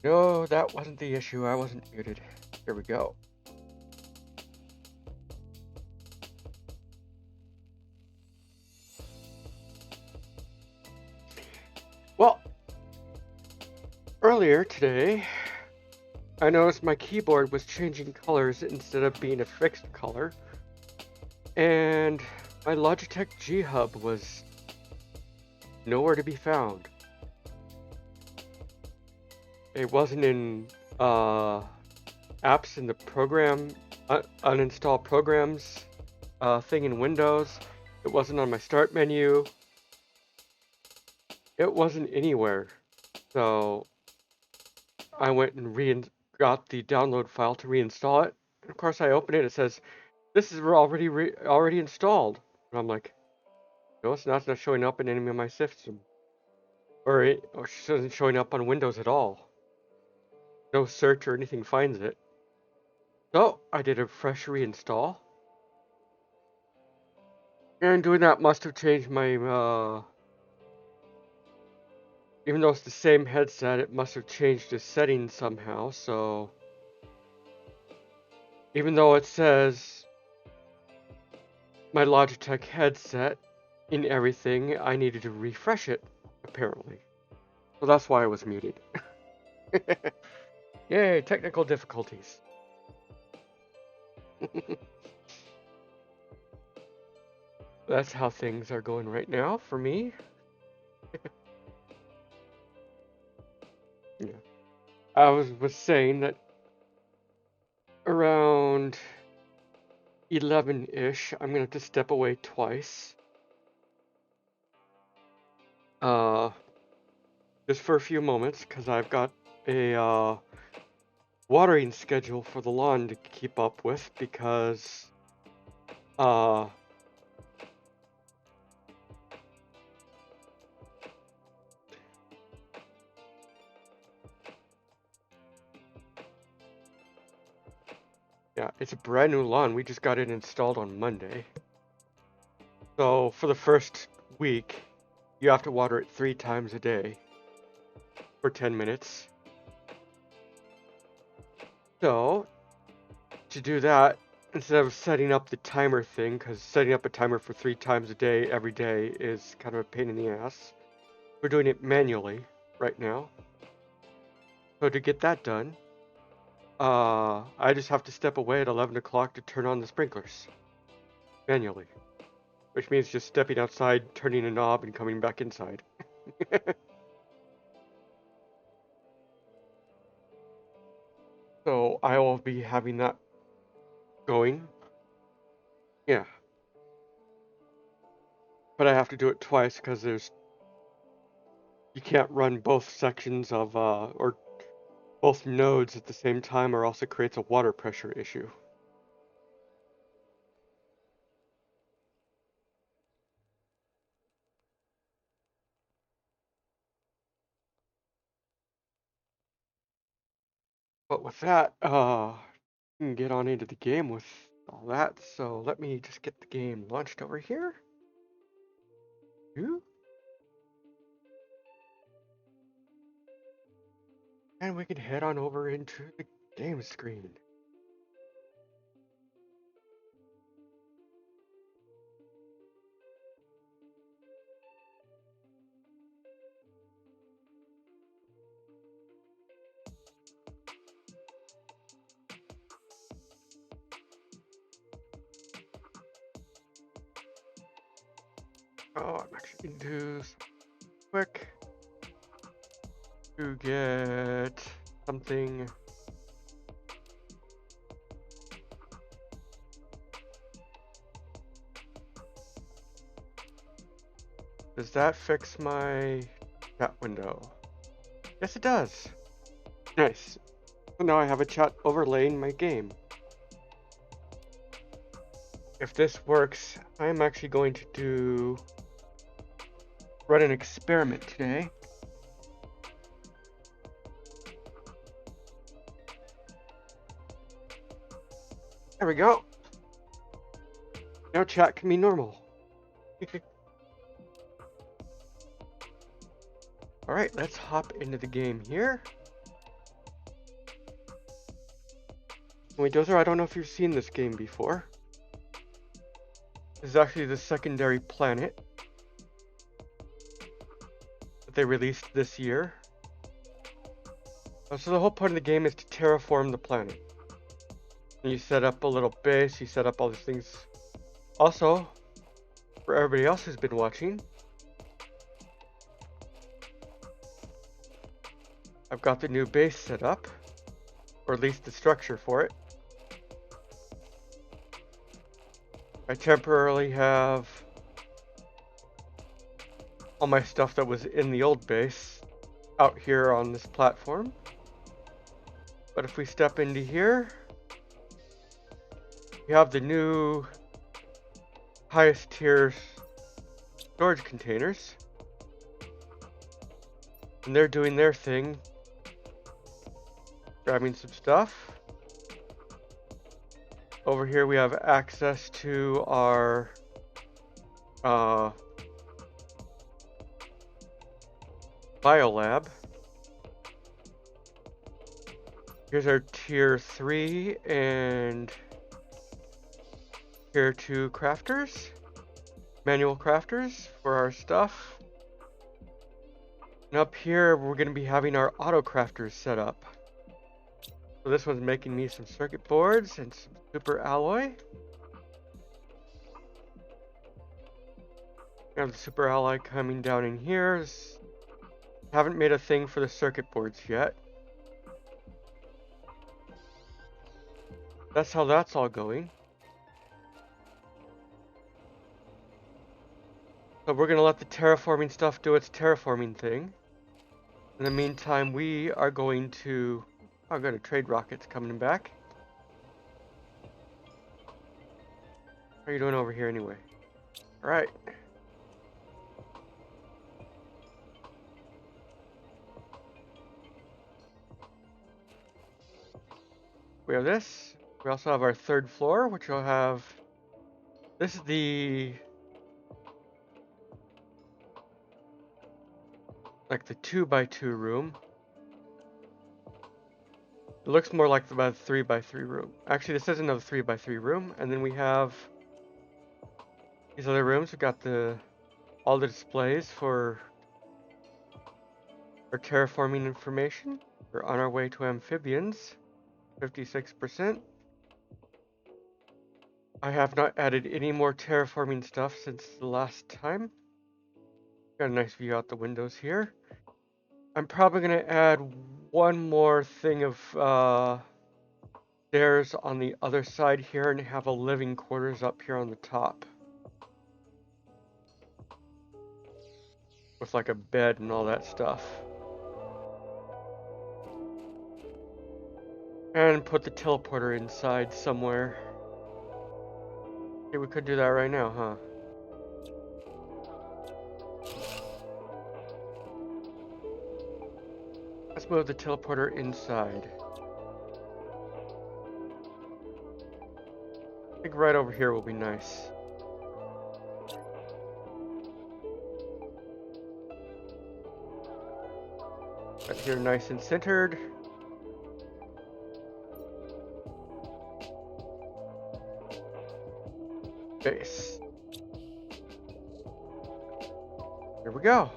No, that wasn't the issue. I wasn't muted. Here we go. Well, earlier today, I noticed my keyboard was changing colors instead of being a fixed color. And my Logitech G Hub was nowhere to be found. It wasn't in apps in the program, uninstall programs thing in Windows. It wasn't on my start menu. It wasn't anywhere. So I went and got the download file to reinstall it. And of course, I open it. It says, "This is already installed." And I'm like, "No, it's not. It's not showing up in any of my system, or it isn't showing up on Windows at all. No search or anything finds it." So I did a fresh reinstall, and doing that must have changed my. Even though it's the same headset, it must have changed the settings somehow. So even though it says my Logitech headset in everything, I needed to refresh it, apparently. So that's why I was muted. Yay, technical difficulties. That's how things are going right now for me. Yeah. I was saying that around 11-ish, I'm gonna have to step away twice. Just for a few moments, because I've got a watering schedule for the lawn to keep up with, because yeah, it's a brand new lawn. We just got it installed on Monday. So for the first week, you have to water it 3 times a day for 10 minutes. So to do that, instead of setting up the timer thing, because setting up a timer for 3 times a day every day is kind of a pain in the ass, we're doing it manually right now. So to get that done, I just have to step away at 11 o'clock to turn on the sprinklers manually, which means just stepping outside, turning a knob, and coming back inside. So I will be having that going. Yeah. But I have to do it twice because you can't run both sections of or both nodes at the same time, or else it creates a water pressure issue. But with that, we can get on into the game with all that. So let me just get the game launched over here. And we can head on over into the game screen. Oh, I'm actually going to do quick to get something. Does that fix my chat window? Yes, it does. Nice. So now I have a chat overlaying my game. If this works, I'm actually going to run an experiment today. There we go. Now chat can be normal. Alright, let's hop into the game here. Wait, Dozer, I don't know if you've seen this game before. This is actually the secondary planet that they released this year. So the whole point of the game is to terraform the planet. And you set up a little base, you set up all these things. Also, for everybody else who's been watching, I've got the new base set up, or at least the structure for it. I temporarily have all my stuff that was in the old base out here on this platform. But if we step into here, we have the new highest tier storage containers. And they're doing their thing, grabbing some stuff. Over here we have access to our biolab. Here's our tier 3 and tier 2 crafters, manual crafters for our stuff. And up here we're going to be having our auto crafters set up. So this one's making me some circuit boards and some super alloy. We have the super alloy coming down in here. Haven't made a thing for the circuit boards yet. That's how that's all going. So we're going to let the terraforming stuff do its terraforming thing. In the meantime, we are going to... I've got a trade rockets coming back. How are you doing over here anyway? Alright. We have this. We also have our third floor, which will have... This is the... like the 2x2 room. It looks more like about a 3x3 room. Actually, this is another 3x3 room, and then we have these other rooms. We've got all the displays for our terraforming information. We're on our way to amphibians, 56%. I have not added any more terraforming stuff since the last time. Got a nice view out the windows here. I'm probably going to add one more thing of stairs on the other side here and have a living quarters up here on the top. With like a bed and all that stuff. And put the teleporter inside somewhere. Okay, we could do that right now, huh? Let's move the teleporter inside. I think right over here will be nice. Right here, nice and centered. Base. Here we go.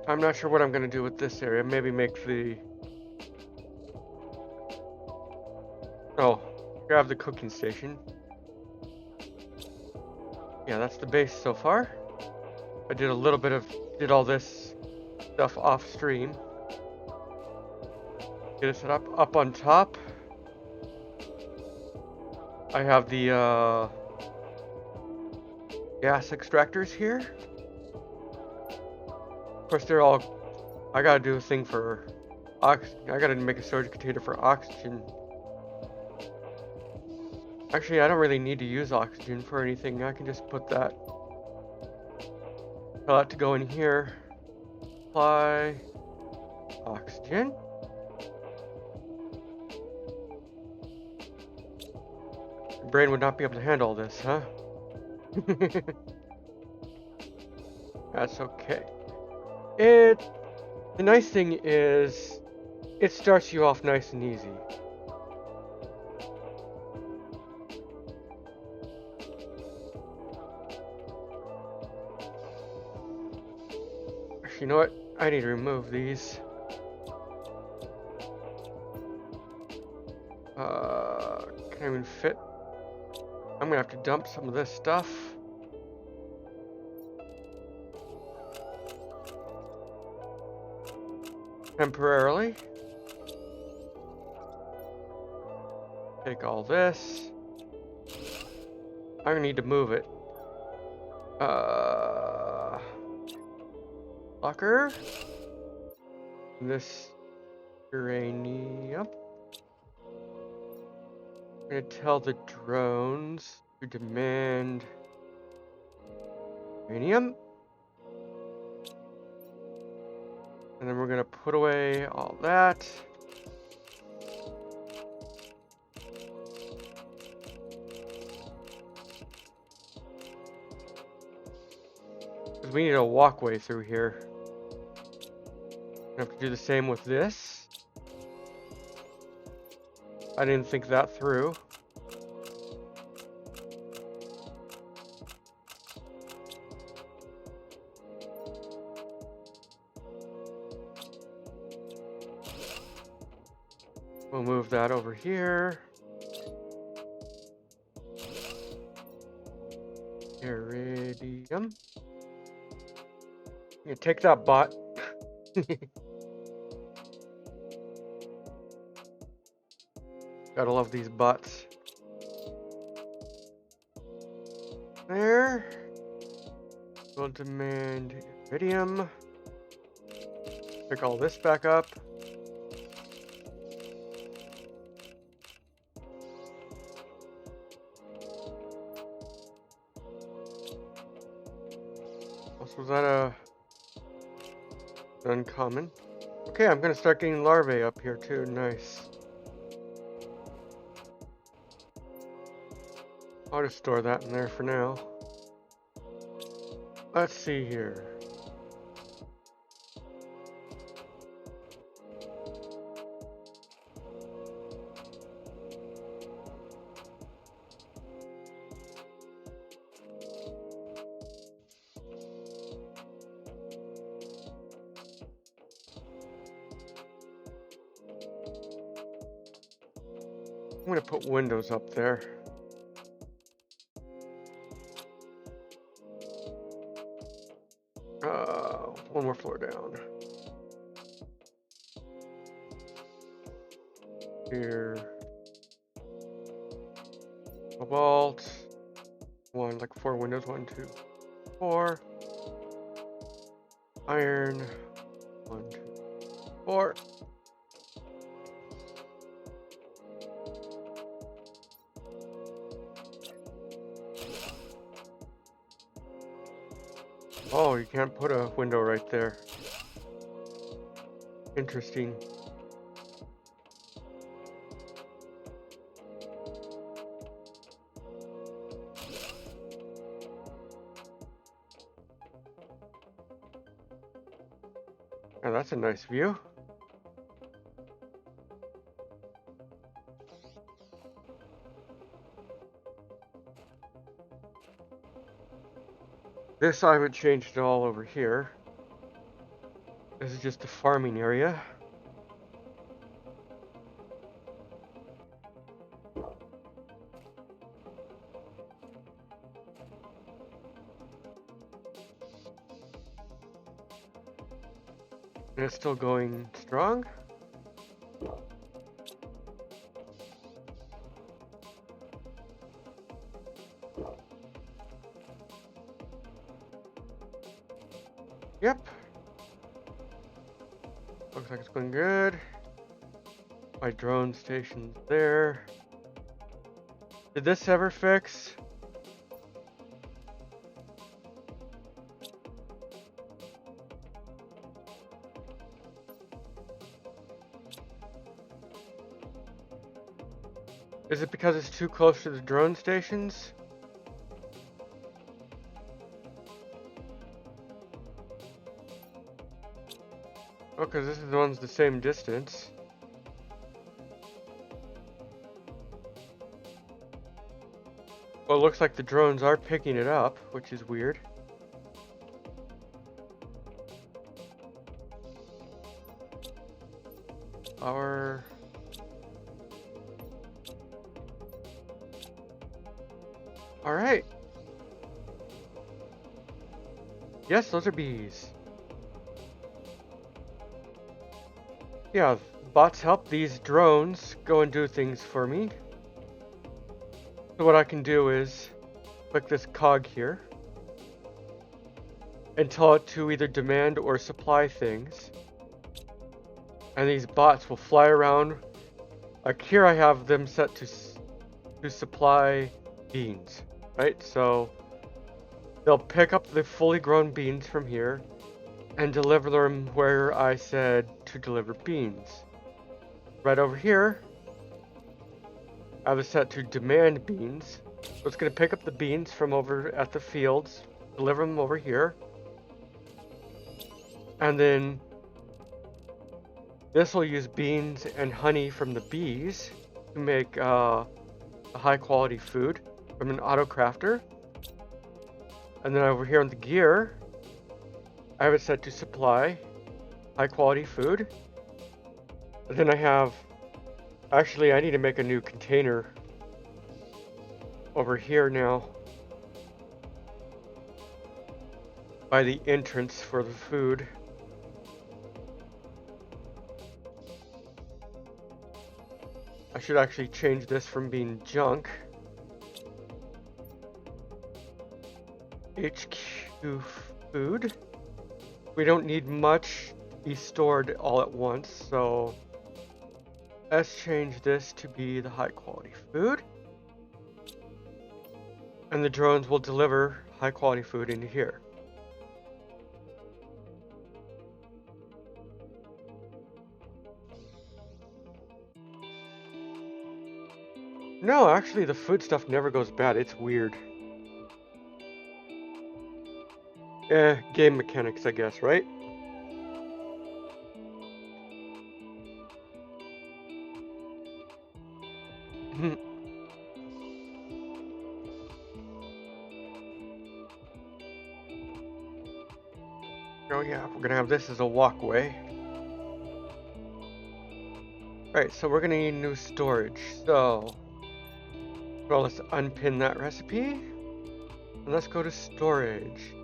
I'm not sure what I'm going to do with this area. Maybe make the... Oh, grab the cooking station. Yeah, that's the base so far. I did a little bit of... did all this stuff off stream. Get it set up on top. I have the gas extractors here. Of course, they're all... I gotta do a thing for... I gotta make a storage container for oxygen. Actually, I don't really need to use oxygen for anything. I can just put that... tell that to go in here. Apply... oxygen. Your brain would not be able to handle this, huh? That's okay. The nice thing is, it starts you off nice and easy. You know what? I need to remove these. Can I even fit? I'm gonna have to dump some of this stuff. Temporarily. Take all this. I'm gonna need to move it. Locker. This uranium. I'm gonna tell the drones to demand uranium. And then we're gonna put away all that. Because we need a walkway through here. I have to do the same with this. I didn't think that through. We'll move that over here. Iridium. You take that bot. Gotta love these bots. There. We'll demand iridium. Pick all this back up. Was that a uncommon? Okay, I'm gonna start getting larvae up here too. Nice. I'll just store that in there for now. Let's see here. I'm gonna put windows up there. One more floor down. Here. Cobalt. One, like 4 windows. 1, 2, 4. Iron. 1, 2, 4. Oh, you can't put a window right there. Interesting. Oh, that's a nice view. This I haven't changed at all over here. This is just a farming area. And it's still going strong. Yep. Looks like it's going good. My drone station's there. Did this ever fix? Is it because it's too close to the drone stations? Oh, because this is the one's the same distance. Well, it looks like the drones are picking it up, which is weird. Alright. Yes, those are bees. Yeah, bots help these drones go and do things for me. So what I can do is click this cog here and tell it to either demand or supply things. And these bots will fly around. Like here I have them set to supply beans, right? So they'll pick up the fully grown beans from here and deliver them where I said to deliver beans. Right over here, I have it set to demand beans. So it's going to pick up the beans from over at the fields, deliver them over here. And then this will use beans and honey from the bees to make a high quality food from an auto crafter. And then over here on the gear, I have it set to supply high quality food. And then I have, actually I need to make a new container over here now by the entrance for the food. I should actually change this from being junk. HQ food. We don't need much to be stored all at once, so let's change this to be the high quality food. And the drones will deliver high quality food into here. No, actually the food stuff never goes bad. It's weird. Game mechanics, I guess, right? Oh yeah, we're gonna have this as a walkway. Alright, so we're gonna need new storage. So, well, let's unpin that recipe. And let's go to storage.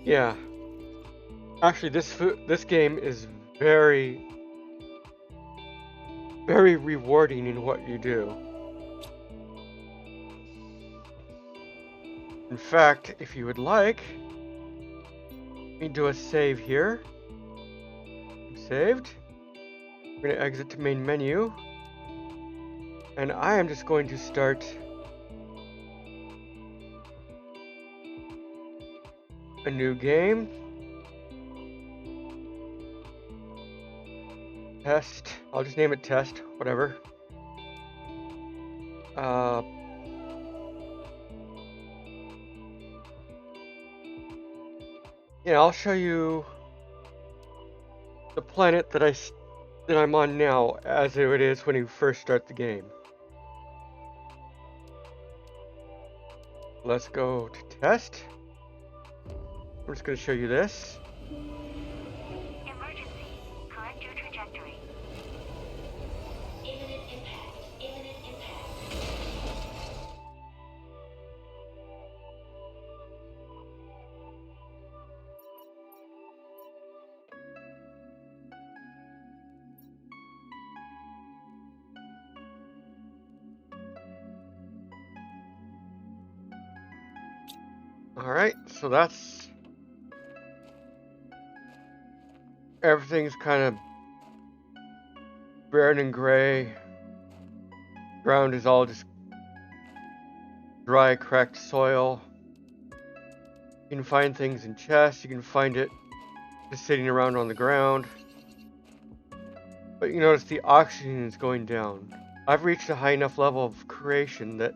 Yeah. Actually, this game is very rewarding in what you do. In fact, if you would like, let me do a save here. Saved. We're going to exit to main menu. And I am just going to start a new game. Test. I'll just name it test, whatever. Yeah, I'll show you the planet that I'm on now as it is when you first start the game. Let's go to test. I'm just going to show you this. Emergency. Correct your trajectory. Imminent impact. Imminent impact. Alright, so that's... everything's kind of brown and gray. Ground is all just dry, cracked soil. You can find things in chests. You can find it just sitting around on the ground. But you notice the oxygen is going down. I've reached a high enough level of creation that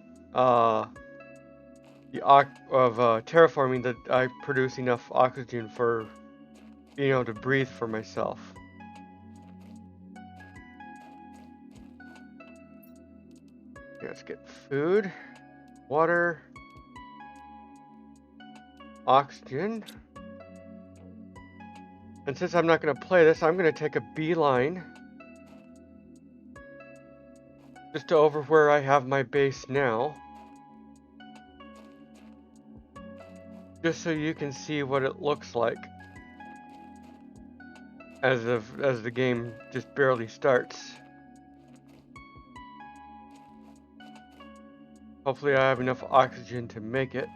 terraforming that I produce enough oxygen for being able to breathe for myself. Okay, let's get food, water, oxygen. And since I'm not going to play this, I'm going to take a beeline just to over where I have my base now. Just so you can see what it looks like as the game just barely starts. Hopefully I have enough oxygen to make it.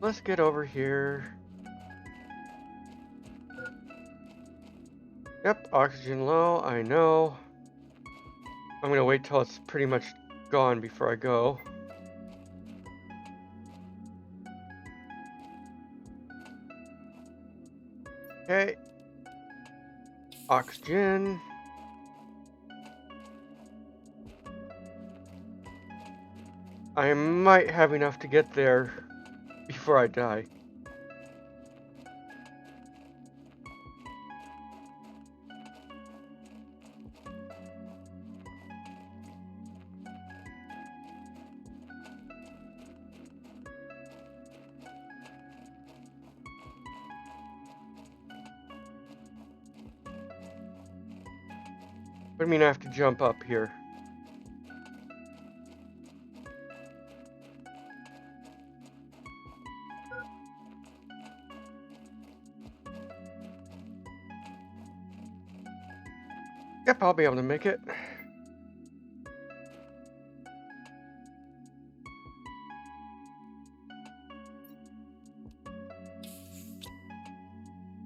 Let's get over here. Yep, oxygen low, I know. I'm gonna wait till it's pretty much gone before I go. Okay. Oxygen. I might have enough to get there before I die. What do you mean I have to jump up here? Yep, I'll be able to make it.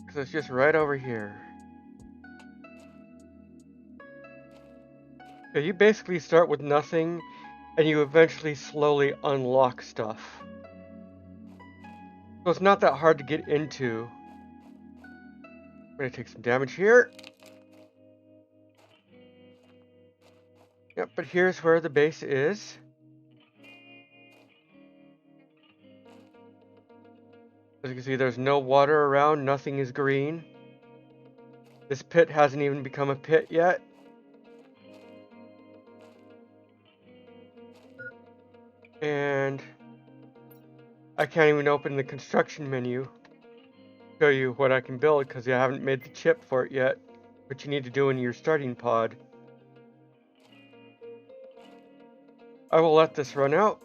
Because it's just right over here. Yeah, you basically start with nothing, and you eventually slowly unlock stuff. So it's not that hard to get into. I'm gonna take some damage here. Yep, but here's where the base is. As you can see, there's no water around, nothing is green. This pit hasn't even become a pit yet. And I can't even open the construction menu to show you what I can build because I haven't made the chip for it yet, which you need to do in your starting pod. I will let this run out.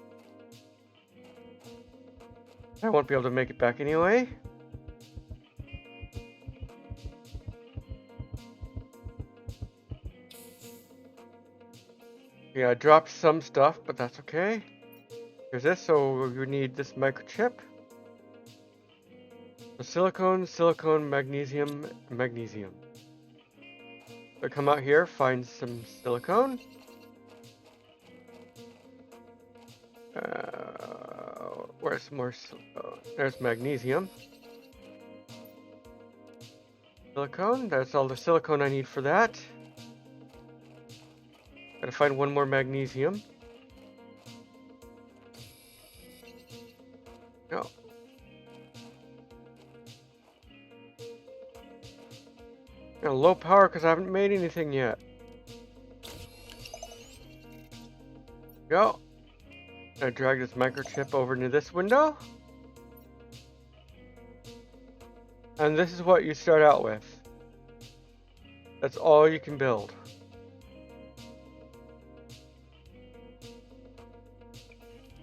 I won't be able to make it back anyway. Yeah, I dropped some stuff, but that's okay. Here's this, so you need this microchip. So silicone, magnesium, magnesium. So come out here, find some silicone. Where's more silicone? There's magnesium. Silicone, that's all the silicone I need for that. Gotta find one more magnesium. No. Now, low power because I haven't made anything yet. Go. I drag this microchip over into this window. And this is what you start out with. That's all you can build.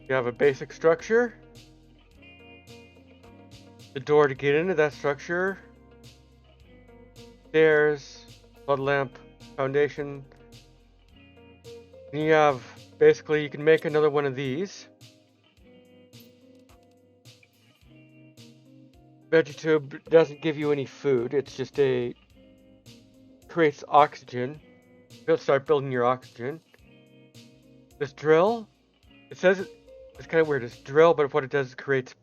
You have a basic structure. The door to get into that structure. Stairs, flood lamp, foundation. And you have, basically, you can make another one of these. Vegetube doesn't give you any food, it's just creates oxygen. You'll start building your oxygen. This drill, it says it's kind of weird. It's drill, but what it does is creates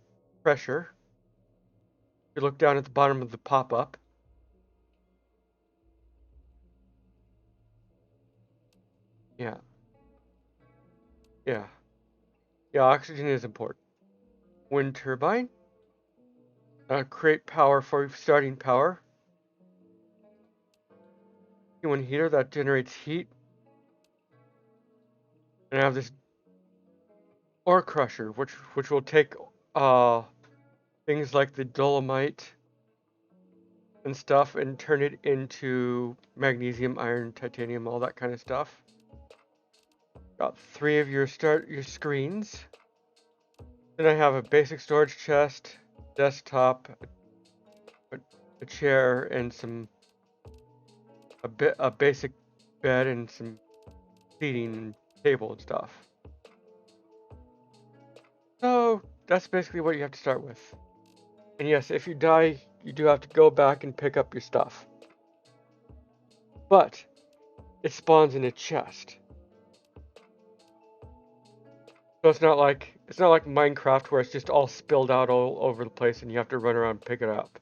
pressure. If you look down at the bottom of the pop-up, yeah, yeah, yeah. Oxygen is important. Wind turbine, create power for starting power. One heater that generates heat, and I have this ore crusher, which will take things like the dolomite and stuff and turn it into magnesium, iron, titanium, all that kind of stuff. Got 3 of your screens. Then I have a basic storage chest, desktop, a chair, and a basic bed and some seating and table and stuff. So that's basically what you have to start with. And yes, if you die, you do have to go back and pick up your stuff. But it spawns in a chest. So it's not like Minecraft where it's just all spilled out all over the place and you have to run around and pick it up.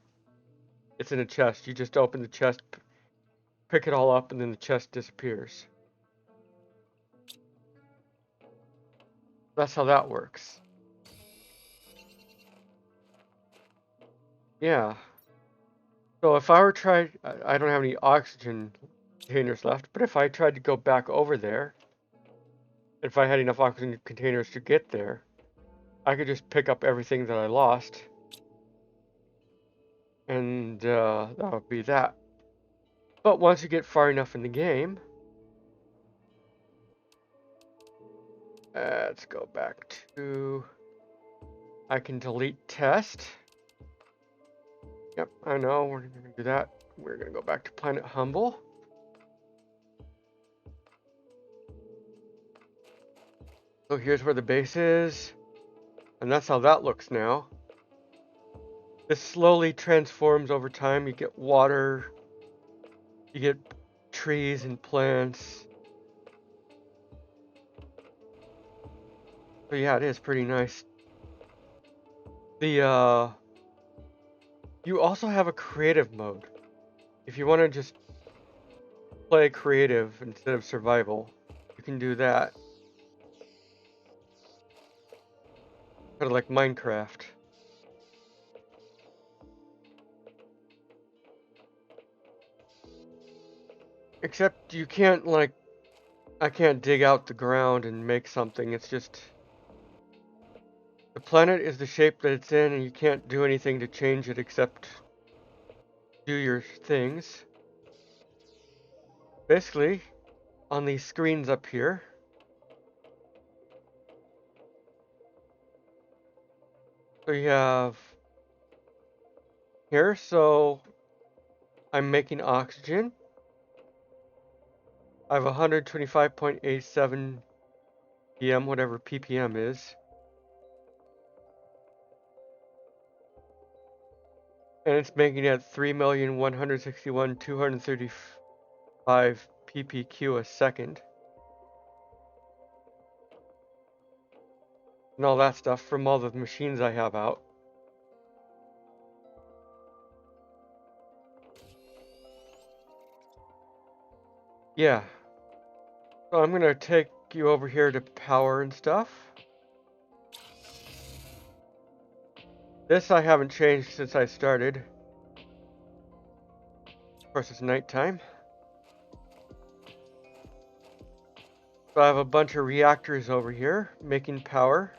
It's in a chest. You just open the chest, pick it all up, and then the chest disappears. That's how that works. Yeah. So if I were I don't have any oxygen containers left, but if I tried to go back over there, if I had enough oxygen containers to get there, I could just pick up everything that I lost. And that would be that. But once you get far enough in the game, let's go back to, I can delete test. Yep, I know, we're going to do that. We're going to go back to Planet Humble. So here's where the base is. And that's how that looks now. This slowly transforms over time. You get water, you get trees and plants. So yeah, it is pretty nice. You also have a creative mode. If you want to just play creative instead of survival, you can do that. Kind of like Minecraft. Except you can't, like, I can't dig out the ground and make something. It's just, the planet is the shape that it's in and you can't do anything to change it except do your things. Basically, on these screens up here, so you have here, so I'm making oxygen. I have 125.87 PM, whatever ppm is. And it's making it 3,161,235 ppq a second. And all that stuff from all the machines I have out. Yeah. So I'm gonna take you over here to power and stuff. This I haven't changed since I started. Of course, it's nighttime. So I have a bunch of reactors over here making power.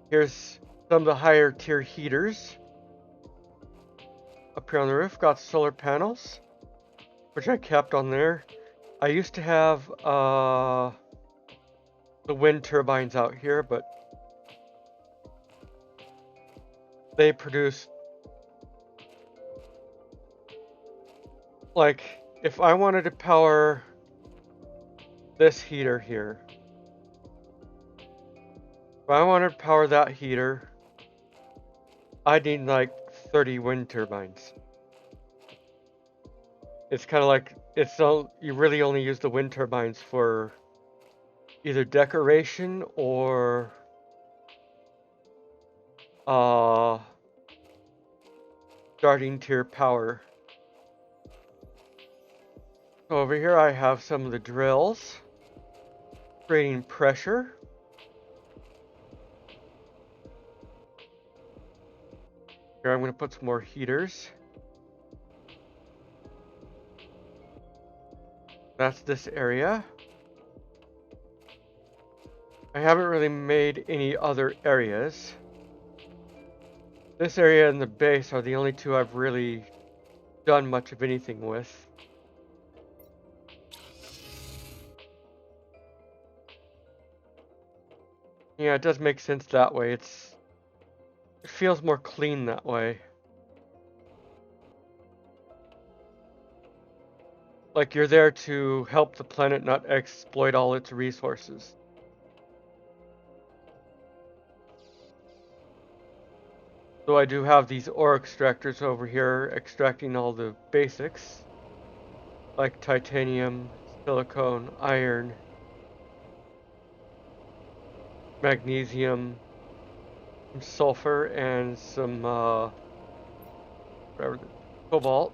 Here's some of the higher tier heaters. Up here on the roof, got solar panels, which I kept on there. I used to have the wind turbines out here, but they produce, like, if I wanted to power this heater here, if I wanted to power that heater, I need like 30 wind turbines. It's kind of like you really only use the wind turbines for either decoration or starting tier power. So over here I have some of the drills creating pressure. Here I'm going to put some more heaters. That's this area. I haven't really made any other areas. This area and the base are the only two I've really done much of anything with. Yeah, it does make sense that way. It feels more clean that way. Like you're there to help the planet not exploit all its resources. So I do have these ore extractors over here extracting all the basics, like titanium, silicone, iron, magnesium, some sulfur, and some whatever, cobalt,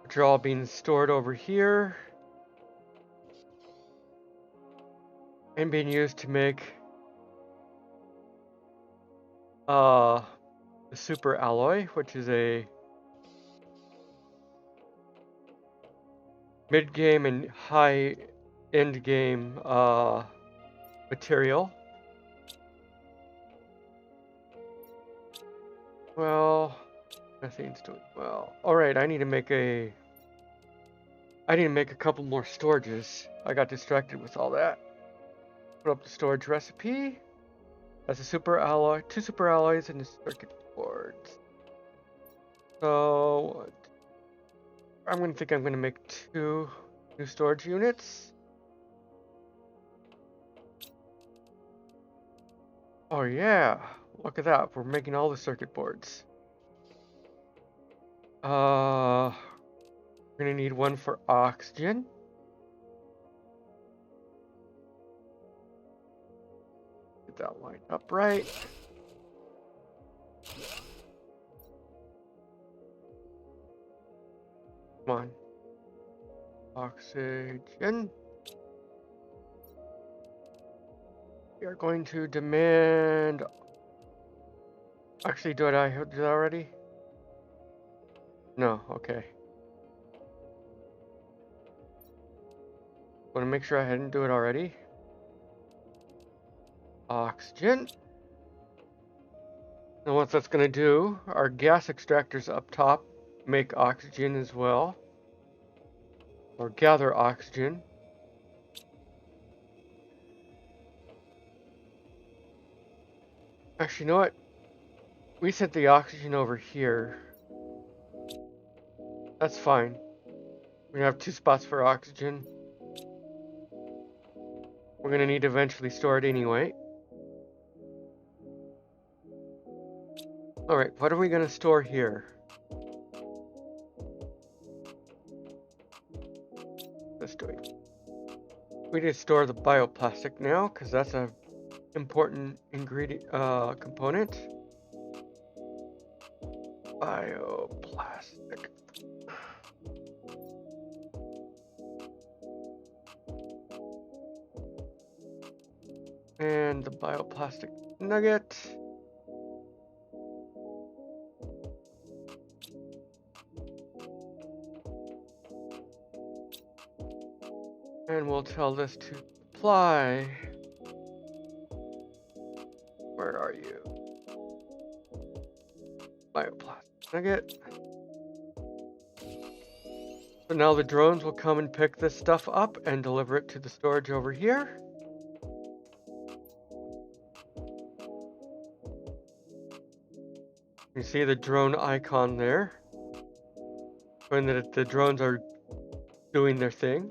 which are all being stored over here and being used to make the super alloy, which is a mid-game and high-end game material. Well, methane's doing well. Alright, I need to make a couple more storages. I got distracted with all that. Put up the storage recipe. That's a super alloy, 2 super alloys, and a circuit boards. So I'm gonna make 2 new storage units. Oh yeah, look at that. We're making all the circuit boards. We're gonna need one for oxygen. Get that lined up right. Come on. Oxygen. We are going to demand... Actually, did I do that already? No, okay. Want to make sure I didn't do it already. Oxygen. And what that's going to do, our gas extractors up top make oxygen as well. Or gather oxygen. Actually, you know what? We set the oxygen over here. That's fine. We have 2 spots for oxygen. We're going to need to eventually store it anyway. Alright, what are we going to store here? Let's do it. We need to store the bioplastic now, because that's an important ingredient, component. Bioplastic. And the bioplastic nugget. And we'll tell this to apply. Where are you? Bioplastic nugget. So now the drones will come and pick this stuff up and deliver it to the storage over here. You see the drone icon there, showing that the drones are doing their thing.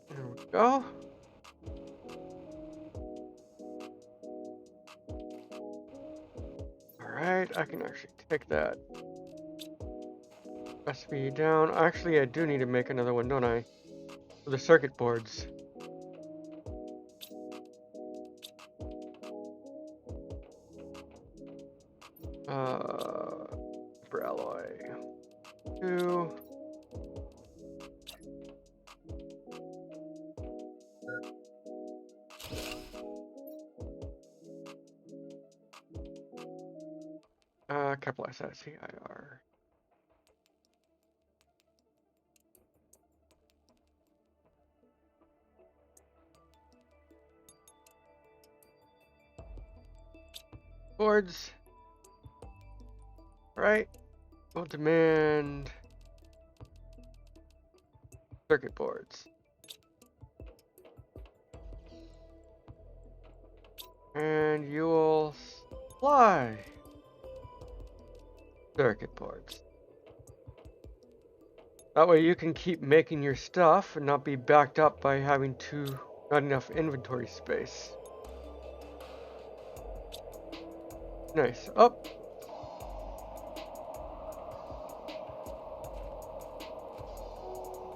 There we go. Alright, I can actually take that recipe down. Actually, I do need to make another one, don't I? For the circuit boards. For alloy. 2. Capitalize that, CIR. Boards. Right. We'll demand circuit boards. And you will supply circuit boards. That way you can keep making your stuff and not be backed up by having not enough inventory space. Nice. Up.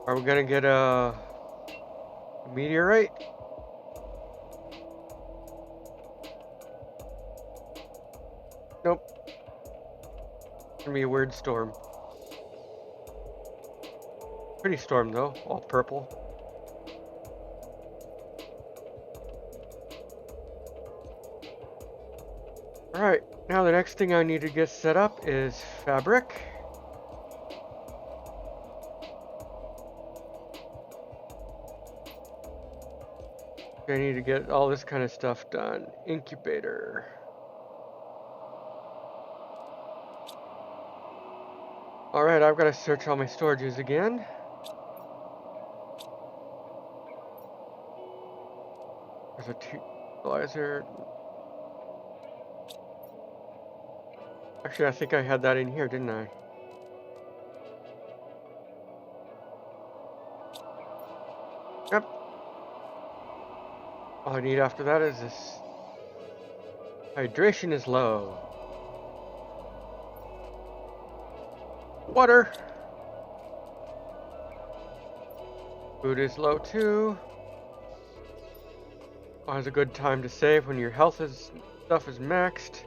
Are we gonna get a meteorite? Nope. It's gonna be a weird storm. Pretty storm though, all purple. Alright, now the next thing I need to get set up is fabric. I need to get all this kind of stuff done. Incubator. Alright, I've got to search all my storages again. There's a fertilizer. Actually, I think I had that in here, didn't I? Yep. All I need after that is this. Hydration is low. Water. Food is low too. Always a good time to save when your stuff is maxed.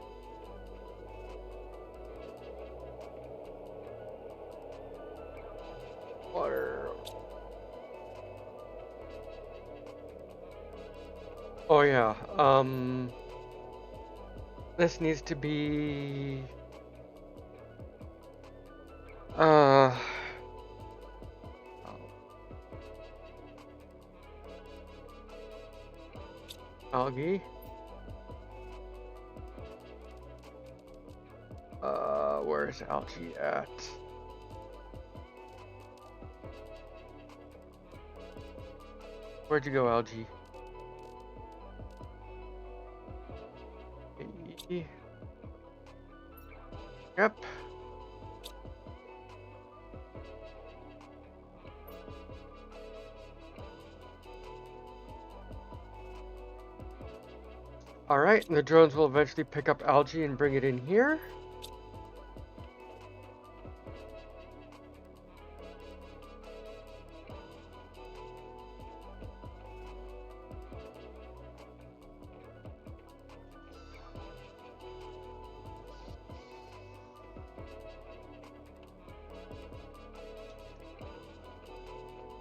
Water. Oh yeah. This needs to be algae. Where's algae at? Where'd you go, algae? Yep. Alright, and the drones will eventually pick up algae and bring it in here.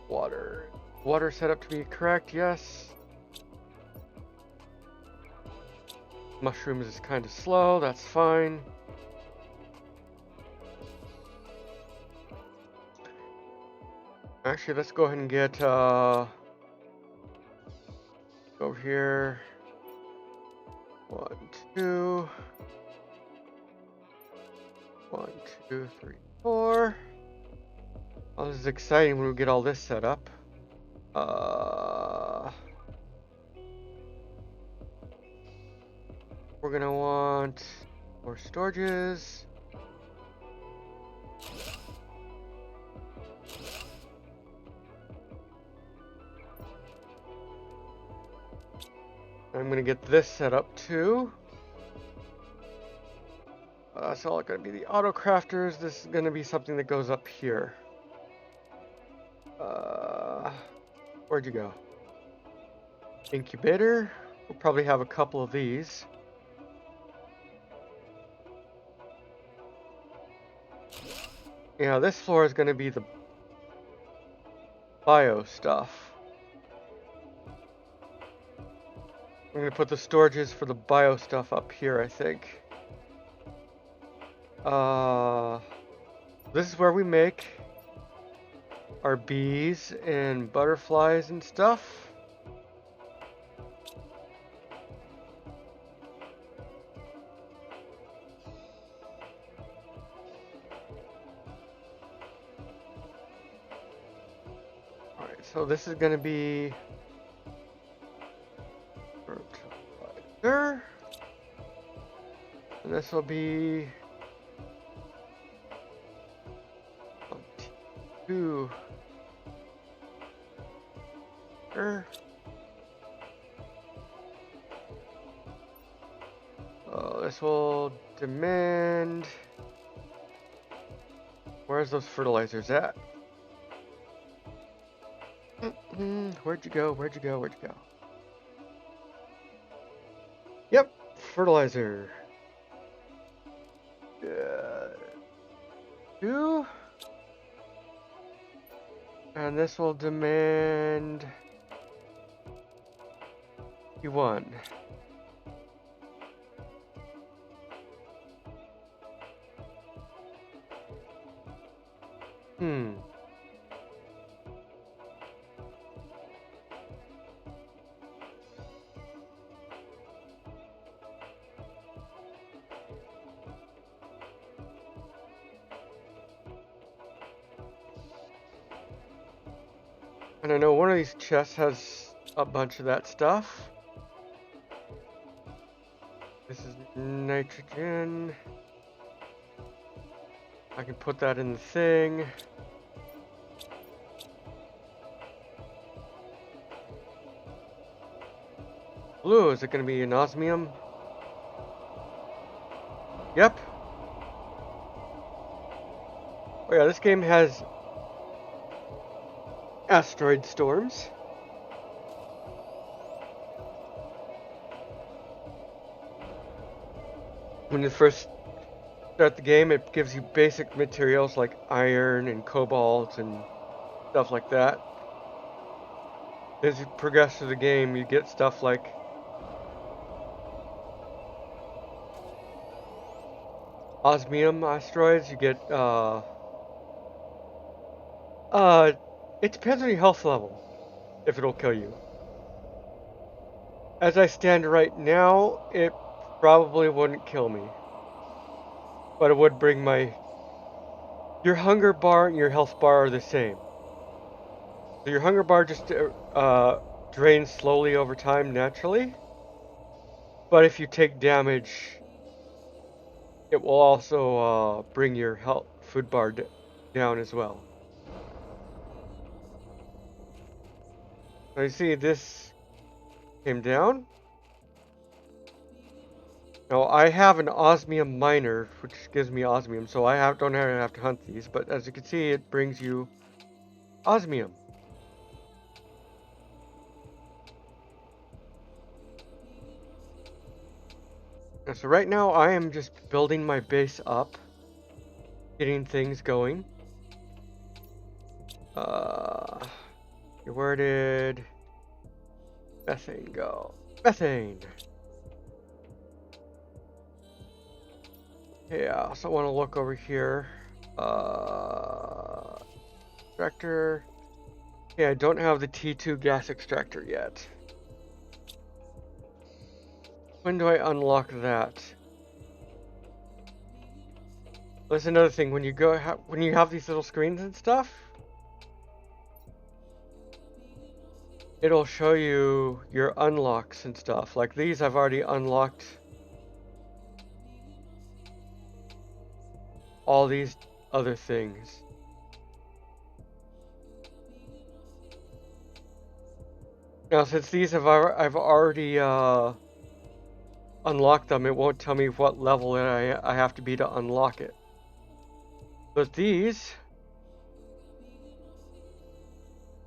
Water. Water set up to be correct, yes. Mushrooms is kind of slow, that's fine. Actually, let's go ahead and get over here. 1, 2. 1, 2, 3, 4. Oh, this is exciting when we get all this set up. We're gonna want more storages. I'm gonna get this set up too. That's all going to be the auto crafters. This is going to be something that goes up here. Where'd you go? Incubator. We'll probably have a couple of these. Yeah, this floor is going to be the bio stuff. I'm going to put the storages for the bio stuff up here, I think. This is where we make our bees and butterflies and stuff. Alright, so this is going to be fertilizer. And this will be 2. This will demand. Where's those fertilizers at? Where'd you go? Where'd you go? Where'd you go? Yep, fertilizer. 2. And this will demand 1. And I know one of these chests has a bunch of that stuff. This is nitrogen. I can put that in the thing. Blue, is it going to be an osmium? Yep. Oh yeah, this game has asteroid storms. When you first start the game, it gives you basic materials like iron and cobalt and stuff like that. As you progress through the game, you get stuff like osmium asteroids. You get it depends on your health level if it'll kill you. As I stand right now, it probably wouldn't kill me, but it would bring your hunger bar and your health bar are the same. So your hunger bar just drains slowly over time naturally, but if you take damage, it will also bring your food bar down as well. So you see this came down. Now I have an osmium miner, which gives me osmium, so I don't have to hunt these, but as you can see, it brings you osmium. And so right now I am just building my base up, getting things going. Where did methane go? Methane! Yeah, I also want to look over here. Extractor. Yeah, I don't have the T2 gas extractor yet. When do I unlock that? That's another thing. When you when you have these little screens and stuff, it'll show you your unlocks and stuff. Like these, I've already unlocked all these other things. Now, since these I've already unlock them, it won't tell me what level I have to be to unlock it. But these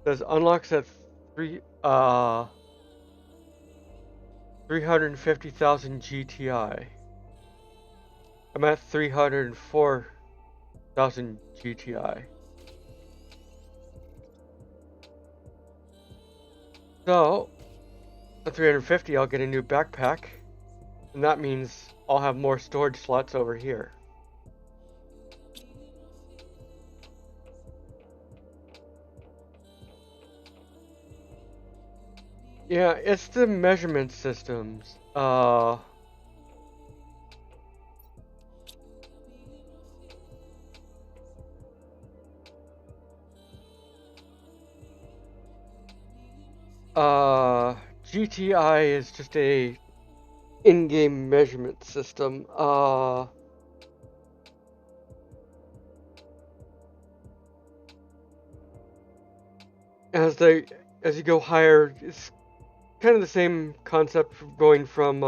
says unlocks at 350,000 GTI. I'm at 304,000 GTI. So at 350, I'll get a new backpack, and that means I'll have more storage slots over here. Yeah, it's the measurement systems. GTI is just a in-game measurement system. As you go higher, it's kind of the same concept of going from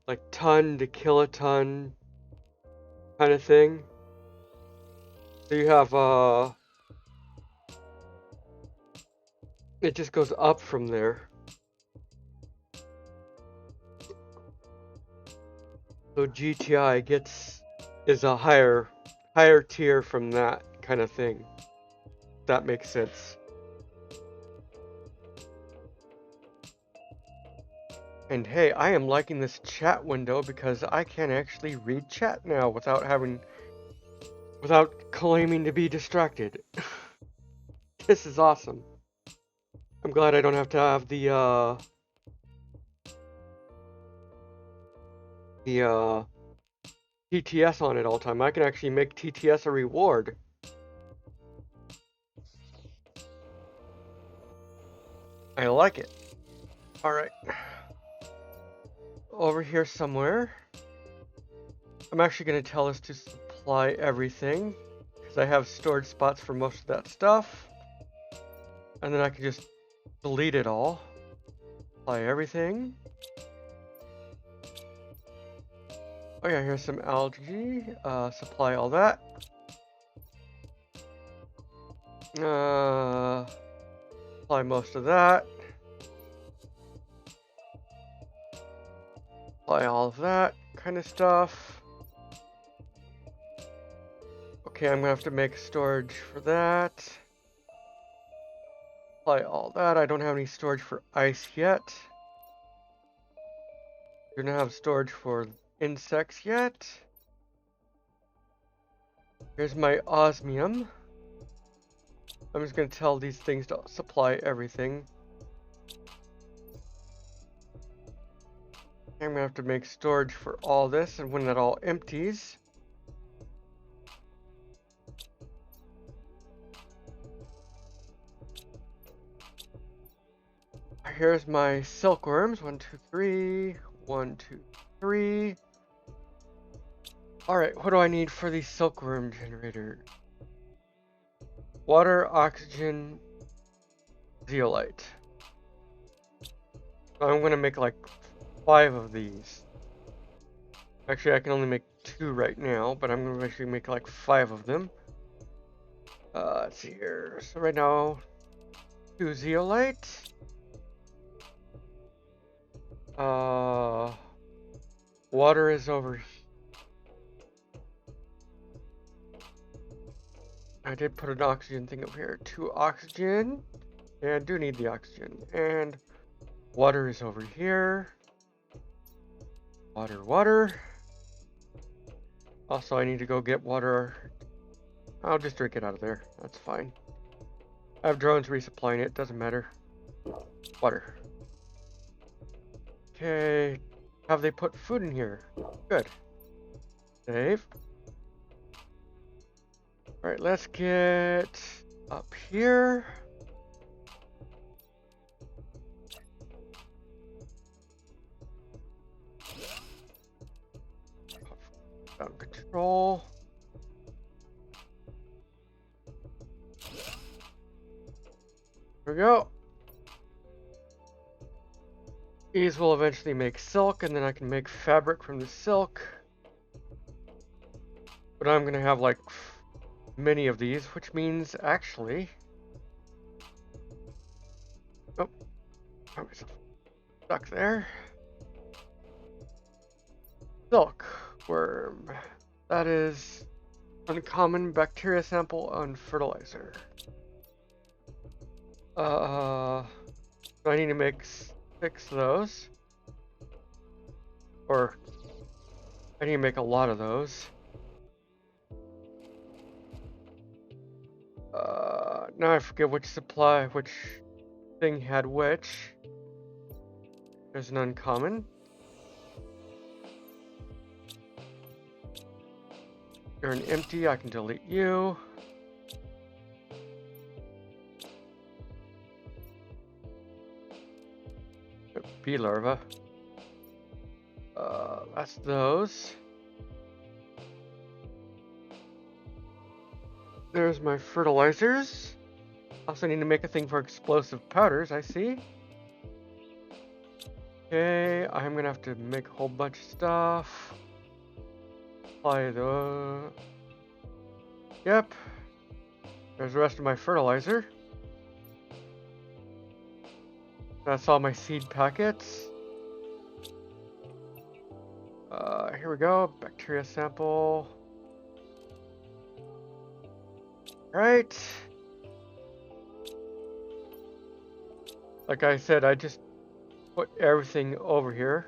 like ton to kiloton kind of thing. So you have it just goes up from there. So GTI is a higher tier from that kind of thing. If that makes sense. And hey, I am liking this chat window because I can actually read chat now without claiming to be distracted. This is awesome. I'm glad I don't have to have the TTS on it all the time. I can actually make TTS a reward. I like it. Alright. Over here somewhere. I'm actually going to tell us to supply everything, because I have storage spots for most of that stuff. And then I can just delete it all. Supply everything. Oh yeah, here's some algae. Supply all that. Supply most of that. Supply all of that kind of stuff. Okay, I'm gonna have to make storage for that. Supply all that. I don't have any storage for ice yet. Don't have storage for insects yet. Here's my osmium. I'm just gonna tell these things to supply everything. I'm gonna have to make storage for all this, and when that all empties, here's my silkworms. 1, 2, 3. 1, 2, 3. Alright, what do I need for the silkworm generator? Water, oxygen, zeolite. So I'm gonna make like 5 of these. Actually, I can only make 2 right now, but I'm gonna actually make like 5 of them. Let's see here. So right now, 2 zeolite. Water is over here. I did put an oxygen thing over here. 2 oxygen. Yeah, I do need the oxygen. And water is over here. Water. Also, I need to go get water. I'll just drink it out of there. That's fine. I have drones resupplying it. Doesn't matter. Water. Okay. Have they put food in here? Good. Save. Alright, let's get up here. Down control. There we go. These will eventually make silk, and then I can make fabric from the silk. But I'm gonna have like many of these, which means actually... Oh, got myself stuck there. Silk worm. That is uncommon bacteria sample on fertilizer. So I need to make 6 of those. Or I need to make a lot of those. Now I forget which thing had which. There's an uncommon. You're an empty, I can delete you. Bee larva. That's those. There's my fertilizers. Also need to make a thing for explosive powders, I see. Okay, I'm gonna have to make a whole bunch of stuff. Apply the... Yep. There's the rest of my fertilizer. That's all my seed packets. Here we go, bacteria sample. Right. Like I said, I just put everything over here.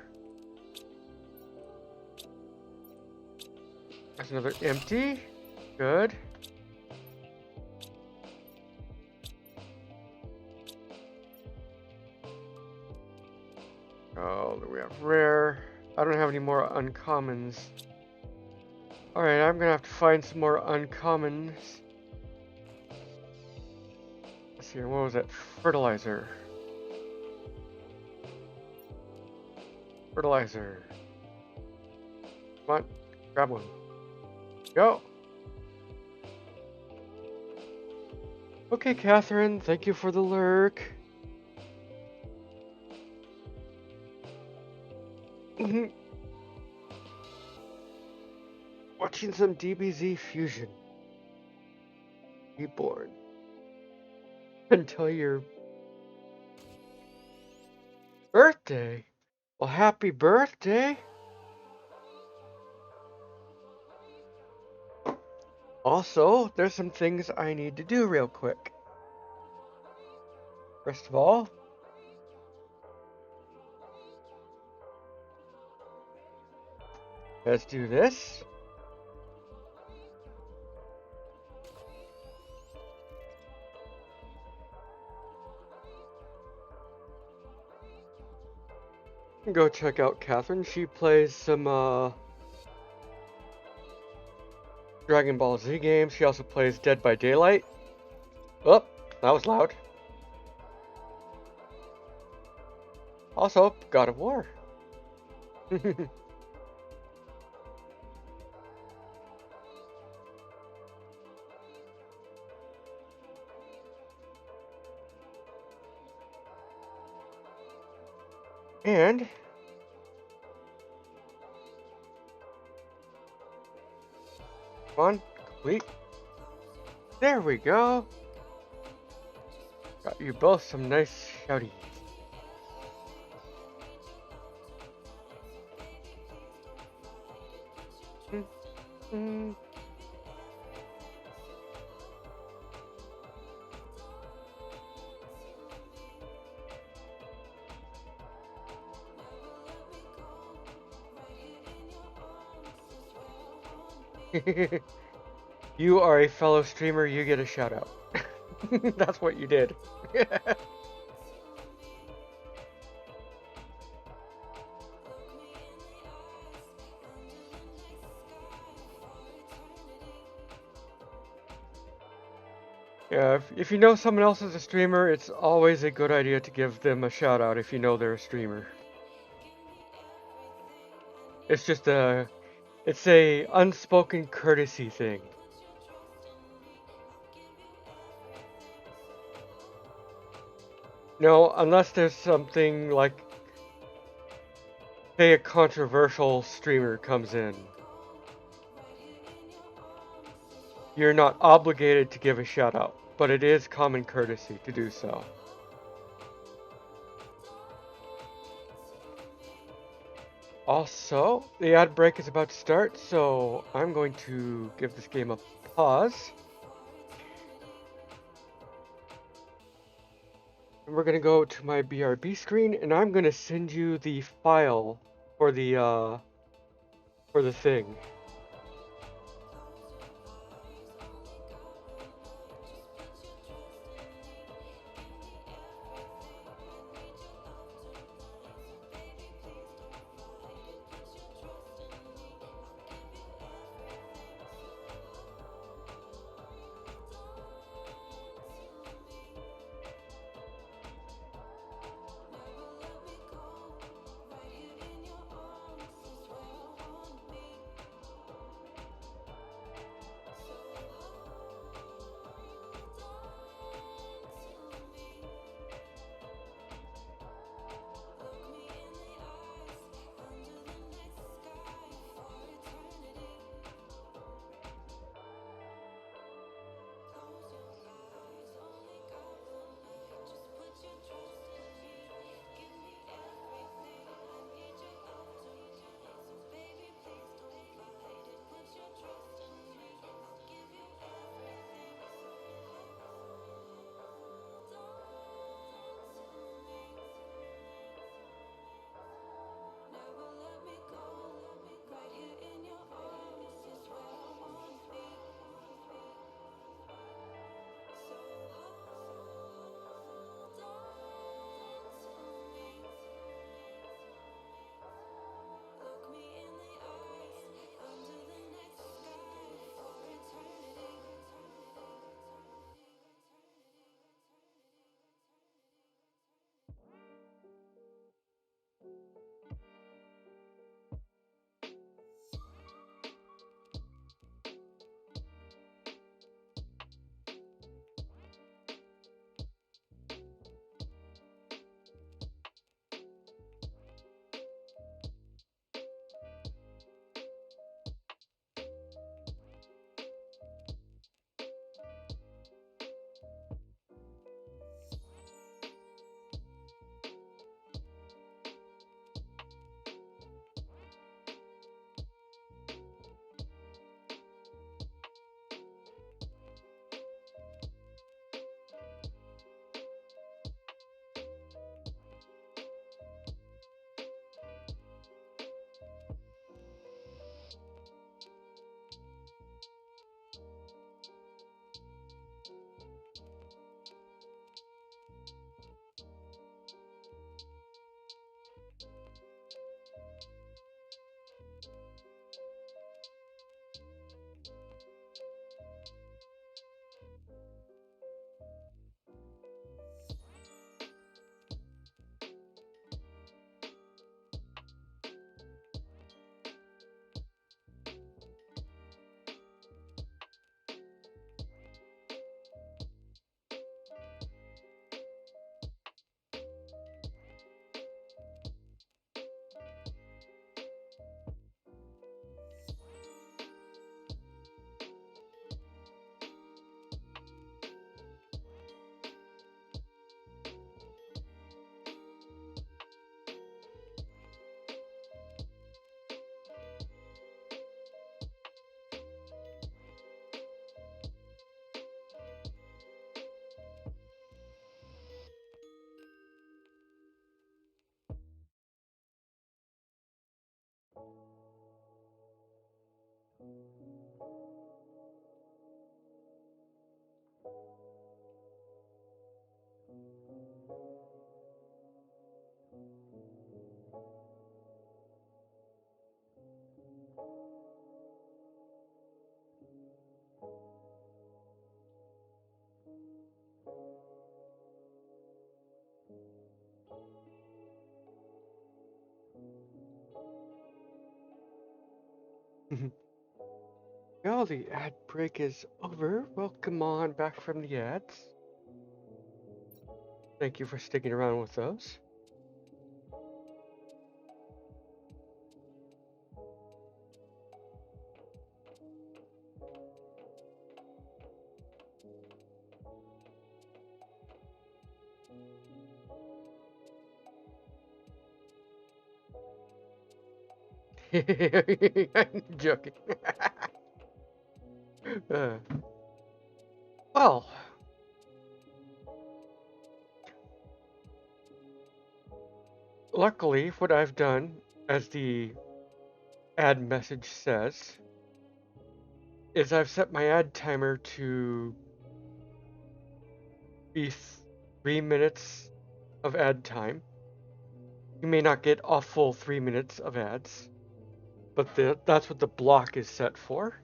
That's another empty. Good. Oh, we have rare. I don't have any more uncommons. Alright, I'm gonna have to find some more uncommons. Let's see, what was that? Fertilizer. Fertilizer. Come on, grab one. Go! Okay, Catherine, thank you for the lurk. Watching some DBZ Fusion. Reborn. Until your birthday. Well, happy birthday. Also, there's some things I need to do real quick. First of all, let's do this. Go check out Catherine. She plays some Dragon Ball Z games. She also plays Dead by Daylight. Oh, that was loud. Also, God of War. And come on, complete. There we go. Got you both some nice shouties. You are a fellow streamer, you get a shout out. That's what you did. Yeah, if you know someone else is a streamer, it's always a good idea to give them a shout out if you know they're a streamer. It's just it's a unspoken courtesy thing. No, unless there's something like say a controversial streamer comes in, you're not obligated to give a shout out, but it is common courtesy to do so. Also, the ad break is about to start, so I'm going to give this game a pause. And we're going to go to my BRB screen, and I'm going to send you the file for the thing. Well, the ad break is over. Welcome on back from the ads. Thank you for sticking around with those. I'm joking. Uh, well, luckily, what I've done, as the ad message says, is I've set my ad timer to be 3 minutes of ad time. You may not get a full 3 minutes of ads, but that's what the block is set for.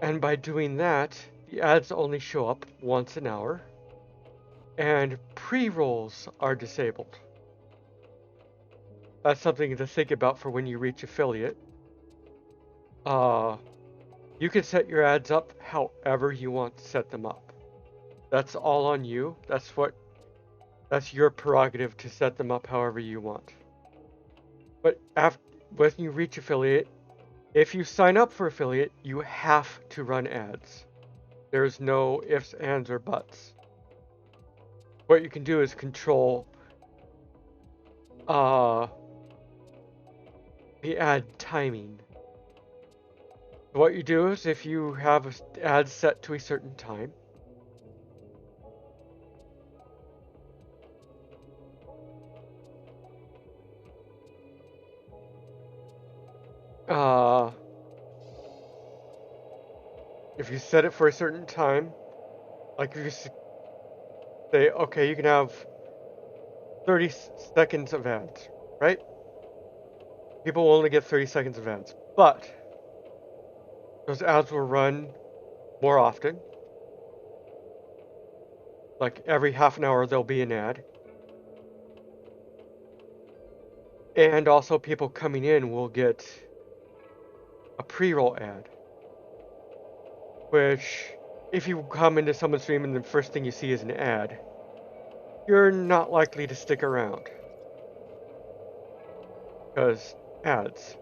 And by doing that, the ads only show up once an hour, and pre-rolls are disabled. That's something to think about for when you reach affiliate. You can set your ads up however you want to set them up. That's all on you. That's your prerogative to set them up however you want. But when you reach affiliate, if you sign up for affiliate, you have to run ads. There's no ifs, ands, or buts. What you can do is control the ad timing. What you do is if you have ads set to a certain time, if you set it for a certain time, like if you say, okay, you can have 30 seconds of ads, right? People will only get 30 seconds of ads, but those ads will run more often. Like every half an hour, there'll be an ad. And also, people coming in will get a pre-roll ad, which, if you come into someone's stream and the first thing you see is an ad, you're not likely to stick around. Because ads.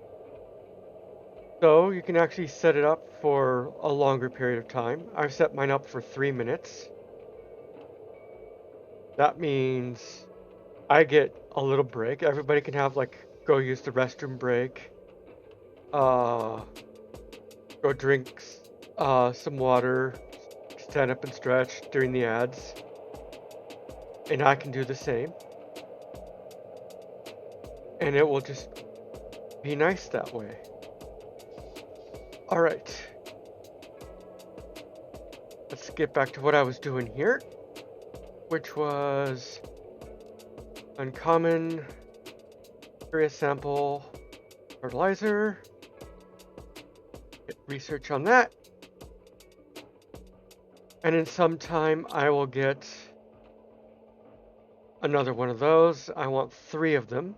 So you can actually set it up for a longer period of time. I've set mine up for 3 minutes. That means I get a little break. Everybody can have go use the restroom break. Go drink some water, stand up and stretch during the ads. And I can do the same. And it will just be nice that way. Alright. Let's get back to what I was doing here, which was uncommon curious sample fertilizer. Get research on that. And in some time I will get another one of those. I want 3 of them.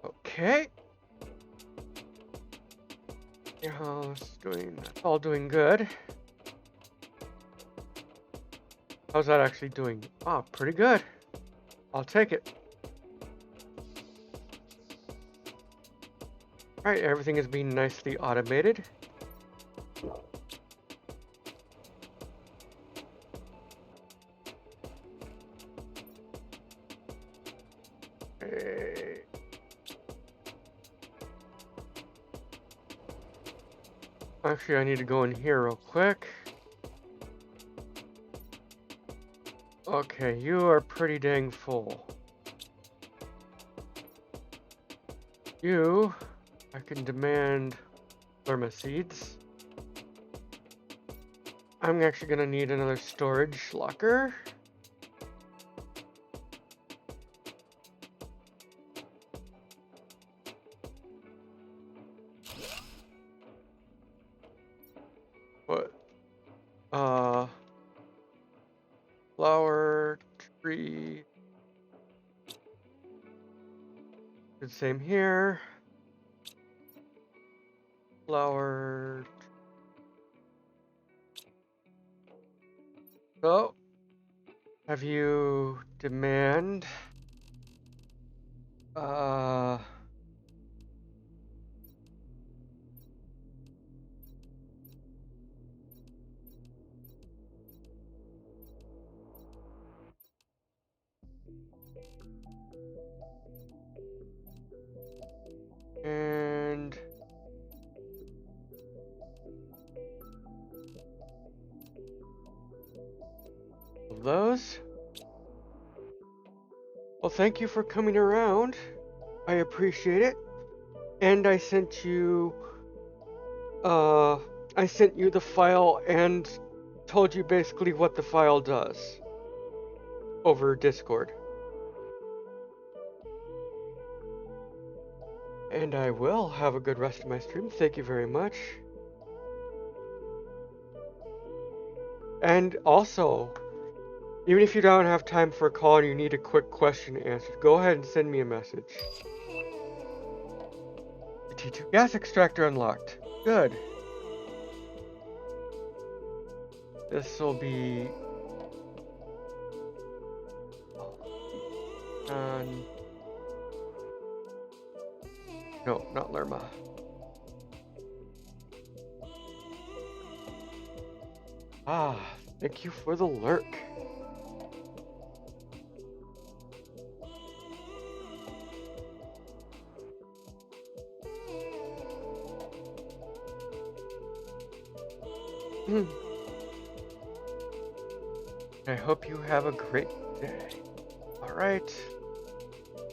Okay. That's all doing good. How's that actually doing? Ah, pretty good. I'll take it. Alright, everything is being nicely automated. Actually, I need to go in here real quick. Okay, you are pretty dang full. I can demand therma seeds. I'm actually gonna need another storage locker. What? Flower, tree. The same here. Flower. So, have you demand? of those. Well, thank you for coming around. I appreciate it. And I sent you the file and told you basically what the file does over Discord. And I will have a good rest of my stream. Thank you very much. And also, even if you don't have time for a call and you need a quick question answered, go ahead and send me a message. The T2 gas extractor unlocked. Good. This will be... no, not Lerma. Ah, thank you for the lurk. I hope you have a great day. Alright.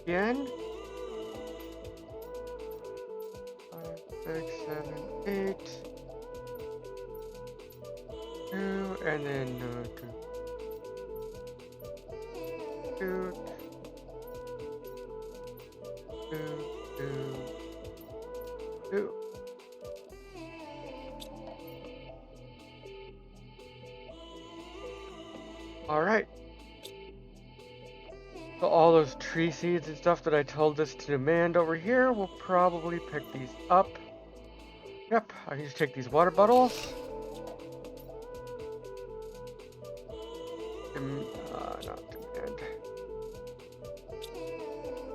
Again. 5, 6, 7, 8. 2, and then 2, 2. Alright. So all those tree seeds and stuff that I told this to demand over here, we'll probably pick these up. Yep, I can just take these water bottles. Not demand.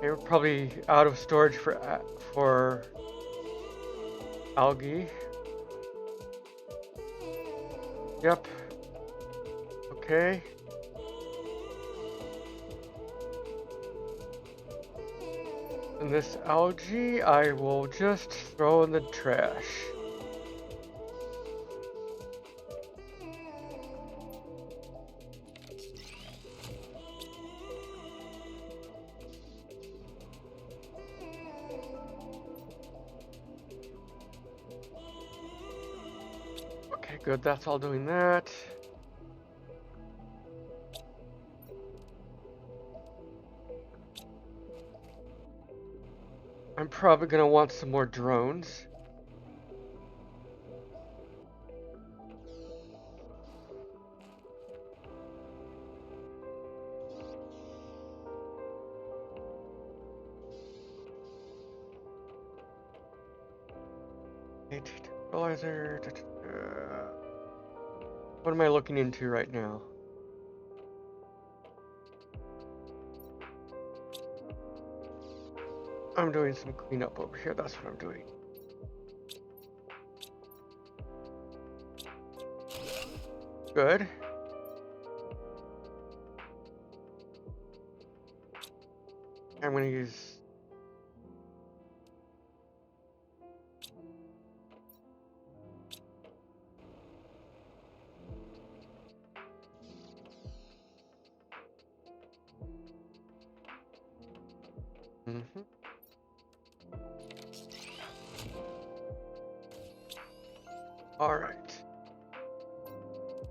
Okay, we're probably out of storage for algae. Yep. Okay. And this algae I will just throw in the trash. Okay, good, that's all doing that. I'm probably gonna want some more drones. Fertilizer. What am I looking into right now? I'm doing some cleanup over here. That's what I'm doing. Good. I'm gonna use... Alright.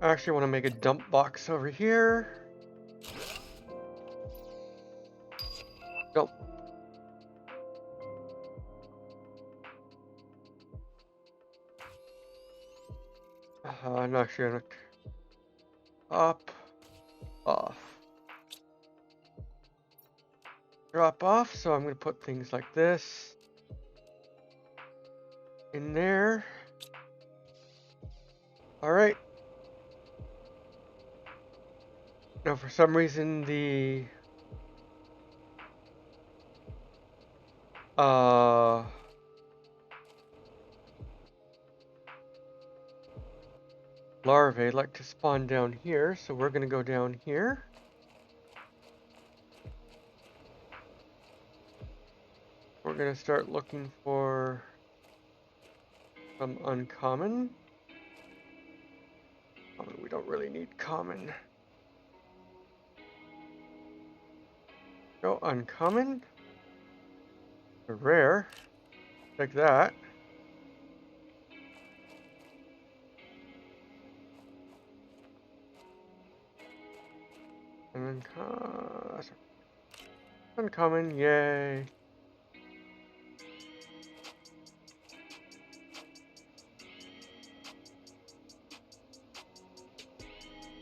I actually want to make a dump box over here. Nope. I'm actually gonna... Up. Off. Drop off, so I'm gonna put things like this in there. Alright. Now for some reason the larvae like to spawn down here, so we're gonna go down here. We're gonna start looking for some uncommon. We don't really need common. Go uncommon. A rare. Like that. And then uncommon, yay.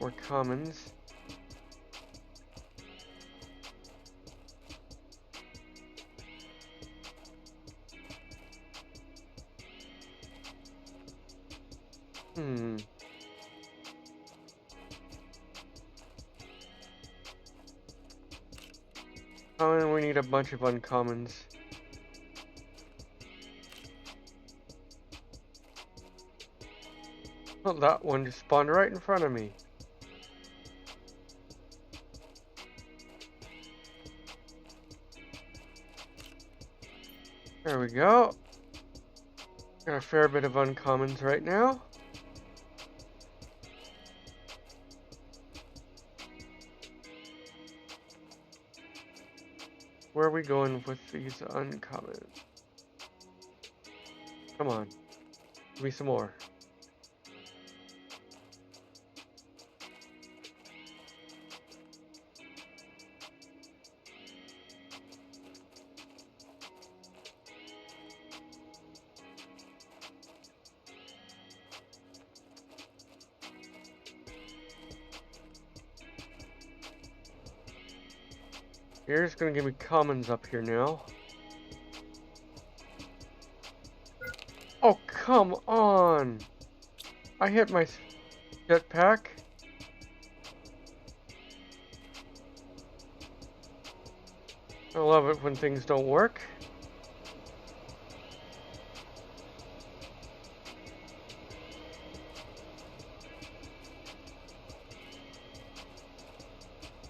More commons. Common, we need a bunch of uncommons. Oh, that one just spawned right in front of me. There we go. Got a fair bit of uncommons right now. Where are we going with these uncommons? Come on. Give me some more. You're just gonna give me commons up here now. Oh, come on! I hit my jetpack. I love it when things don't work.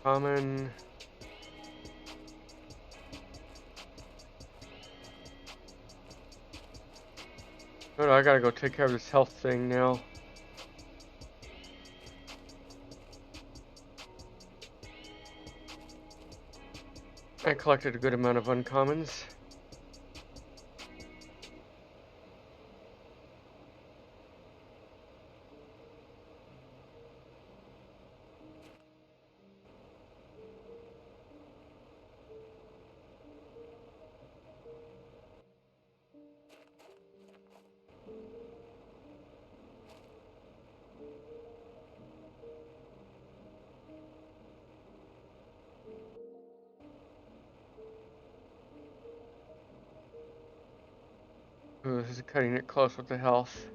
Common. Oh, I gotta go take care of this health thing now. I collected a good amount of uncommons. Ooh, this is cutting it close with the health.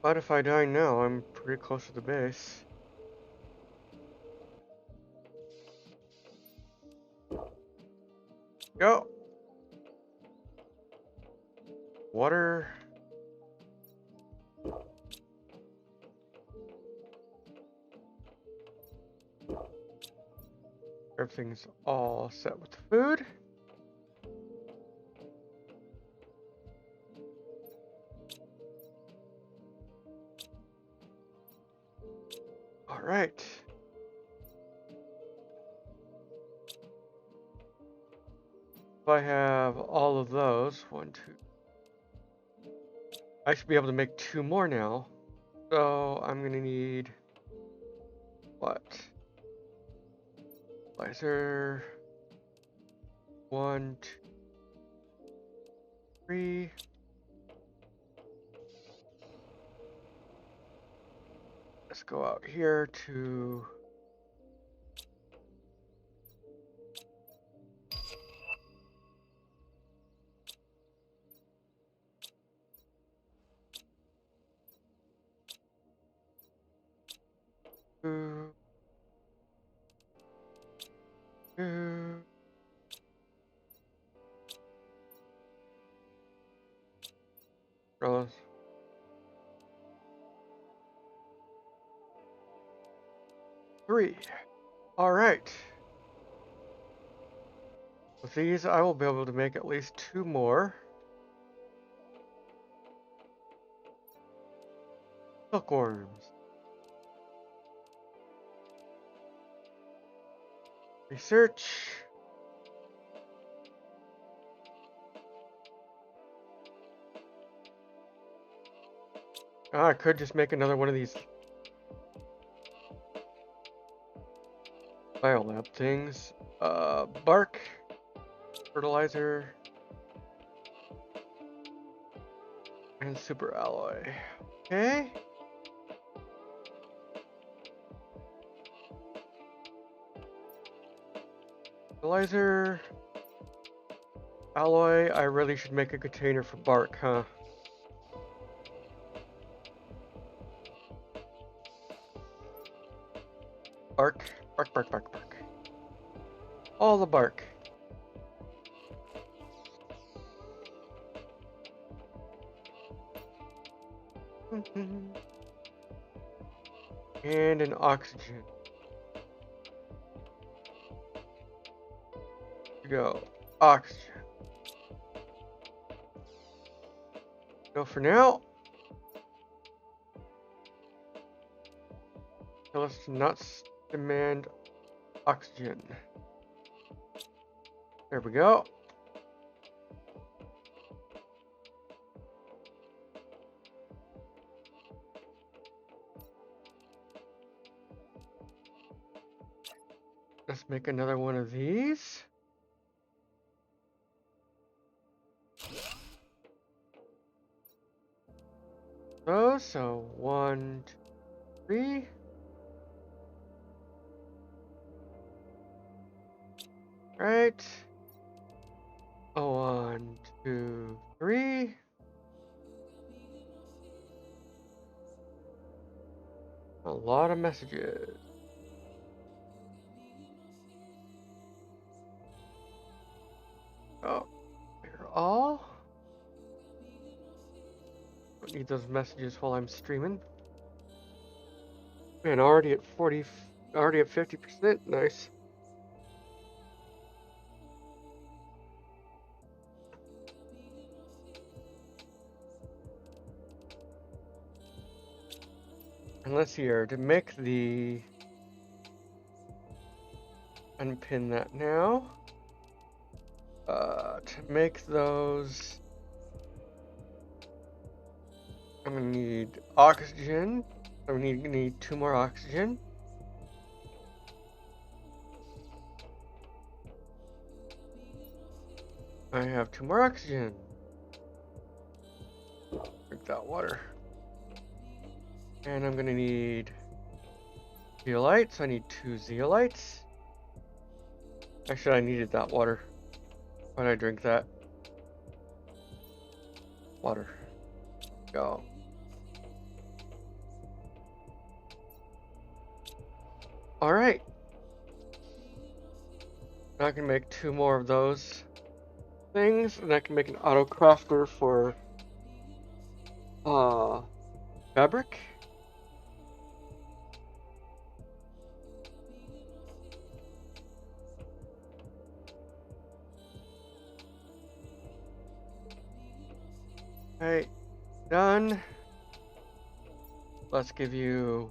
But if I die now, I'm pretty close to the base. Go! Water. Everything's all set with the food. All right. If I have all of those, 1, 2, I should be able to make 2 more now. So I'm gonna need what? Laser. 1, 2, 3. Let's go out here to two, two. Umbrellas. 3. All right. With these, I will be able to make at least 2 more. Silkworms. Research. I could just make another one of these biolab things. Bark, fertilizer, and super alloy. Okay. Fertilizer, alloy. I really should make a container for bark, huh? Bark, bark, bark, bark, bark. All the bark. And an oxygen. Go. Oxygen. Go for now. Tell us to not demand oxygen. There we go. Let's make another one of these. So 1, 2, 3. Right. 1, 2, 3. A lot of messages. Oh, they're all. Don't need those messages while I'm streaming. Man, already at 50%. Nice. And let's see here, to make the, unpin that now. To make those, I'm gonna need oxygen. I'm gonna need 2 more oxygen. I have 2 more oxygen. Drink that water. And I'm gonna need zeolites. I need 2 zeolites. Actually, I needed that water. Why did I drink that? Water. Go. Alright. Now I can make 2 more of those things, and I can make an auto crafter for fabric. Alright, done. Let's give you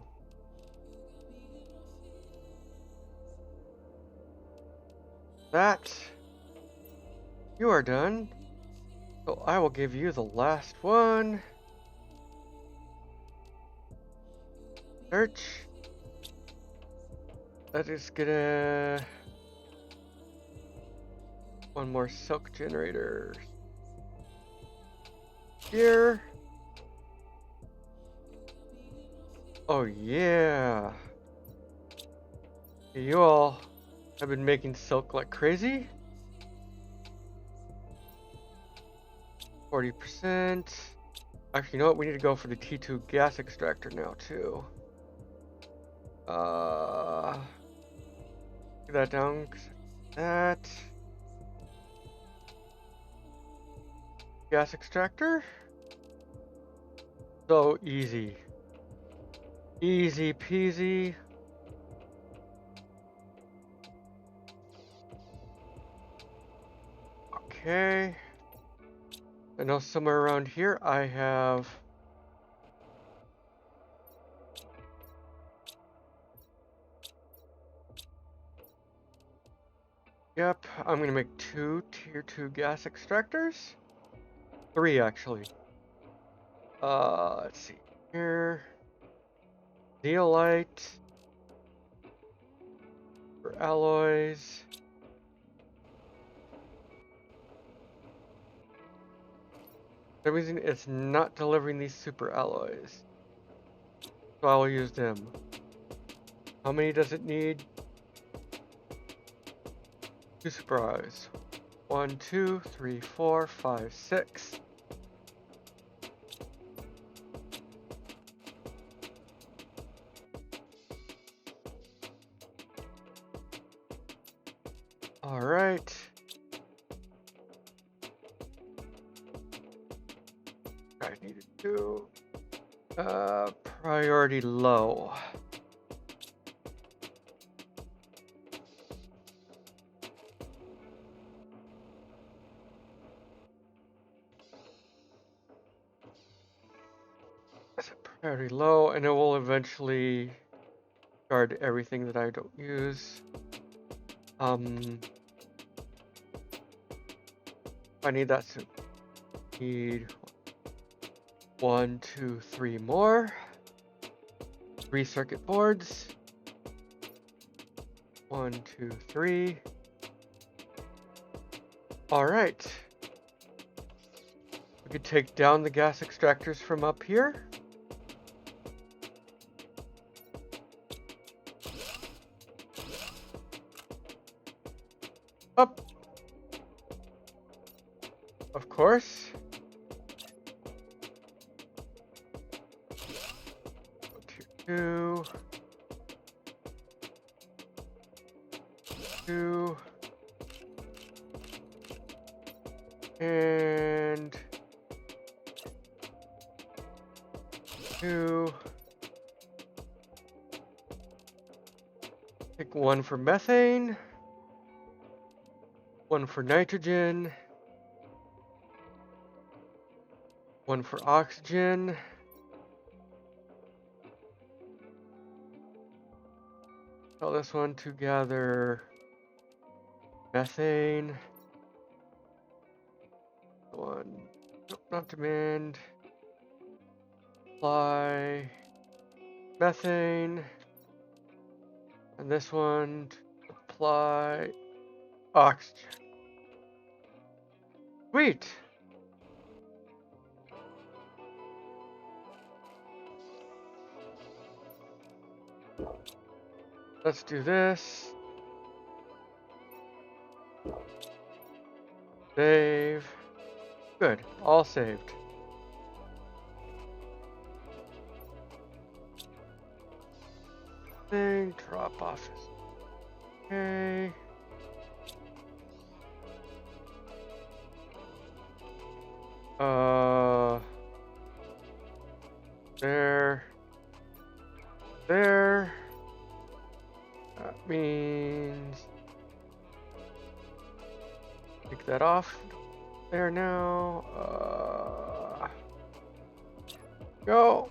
that. You are done. So I will give you the last one. Search. That is gonna... One more silk generator. Here. Oh yeah. You all have been making silk like crazy. 40%. Actually, you know what? We need to go for the T2 gas extractor now too. Get that down. That. Gas extractor. So easy. Easy peasy. Okay. I know somewhere around here I have Yep, I'm gonna make 2 tier 2 gas extractors. 3 actually. Let's see here. Zeolite for alloys. For some reason it's not delivering these super alloys. So I will use them. How many does it need? 2 super alloys. 1, 2, 3, 4, 5, 6. Alright. I need to do priority low. Priority low, and it will eventually guard everything that I don't use. I need that soon. Need 1, 2, 3 more. 3 circuit boards. 1, 2, 3. All right. We could take down the gas extractors from up here. Up. Of course. 2, 2, and 2. Take 1 for methane, 1 for nitrogen, 1 for oxygen. Tell this one to gather methane. 1, nope, not demand. Apply methane. And this one to apply oxygen. Sweet. Let's do this. Save. Good, all saved. Thing, drop off is okay. There. That means take that off. There now. Go.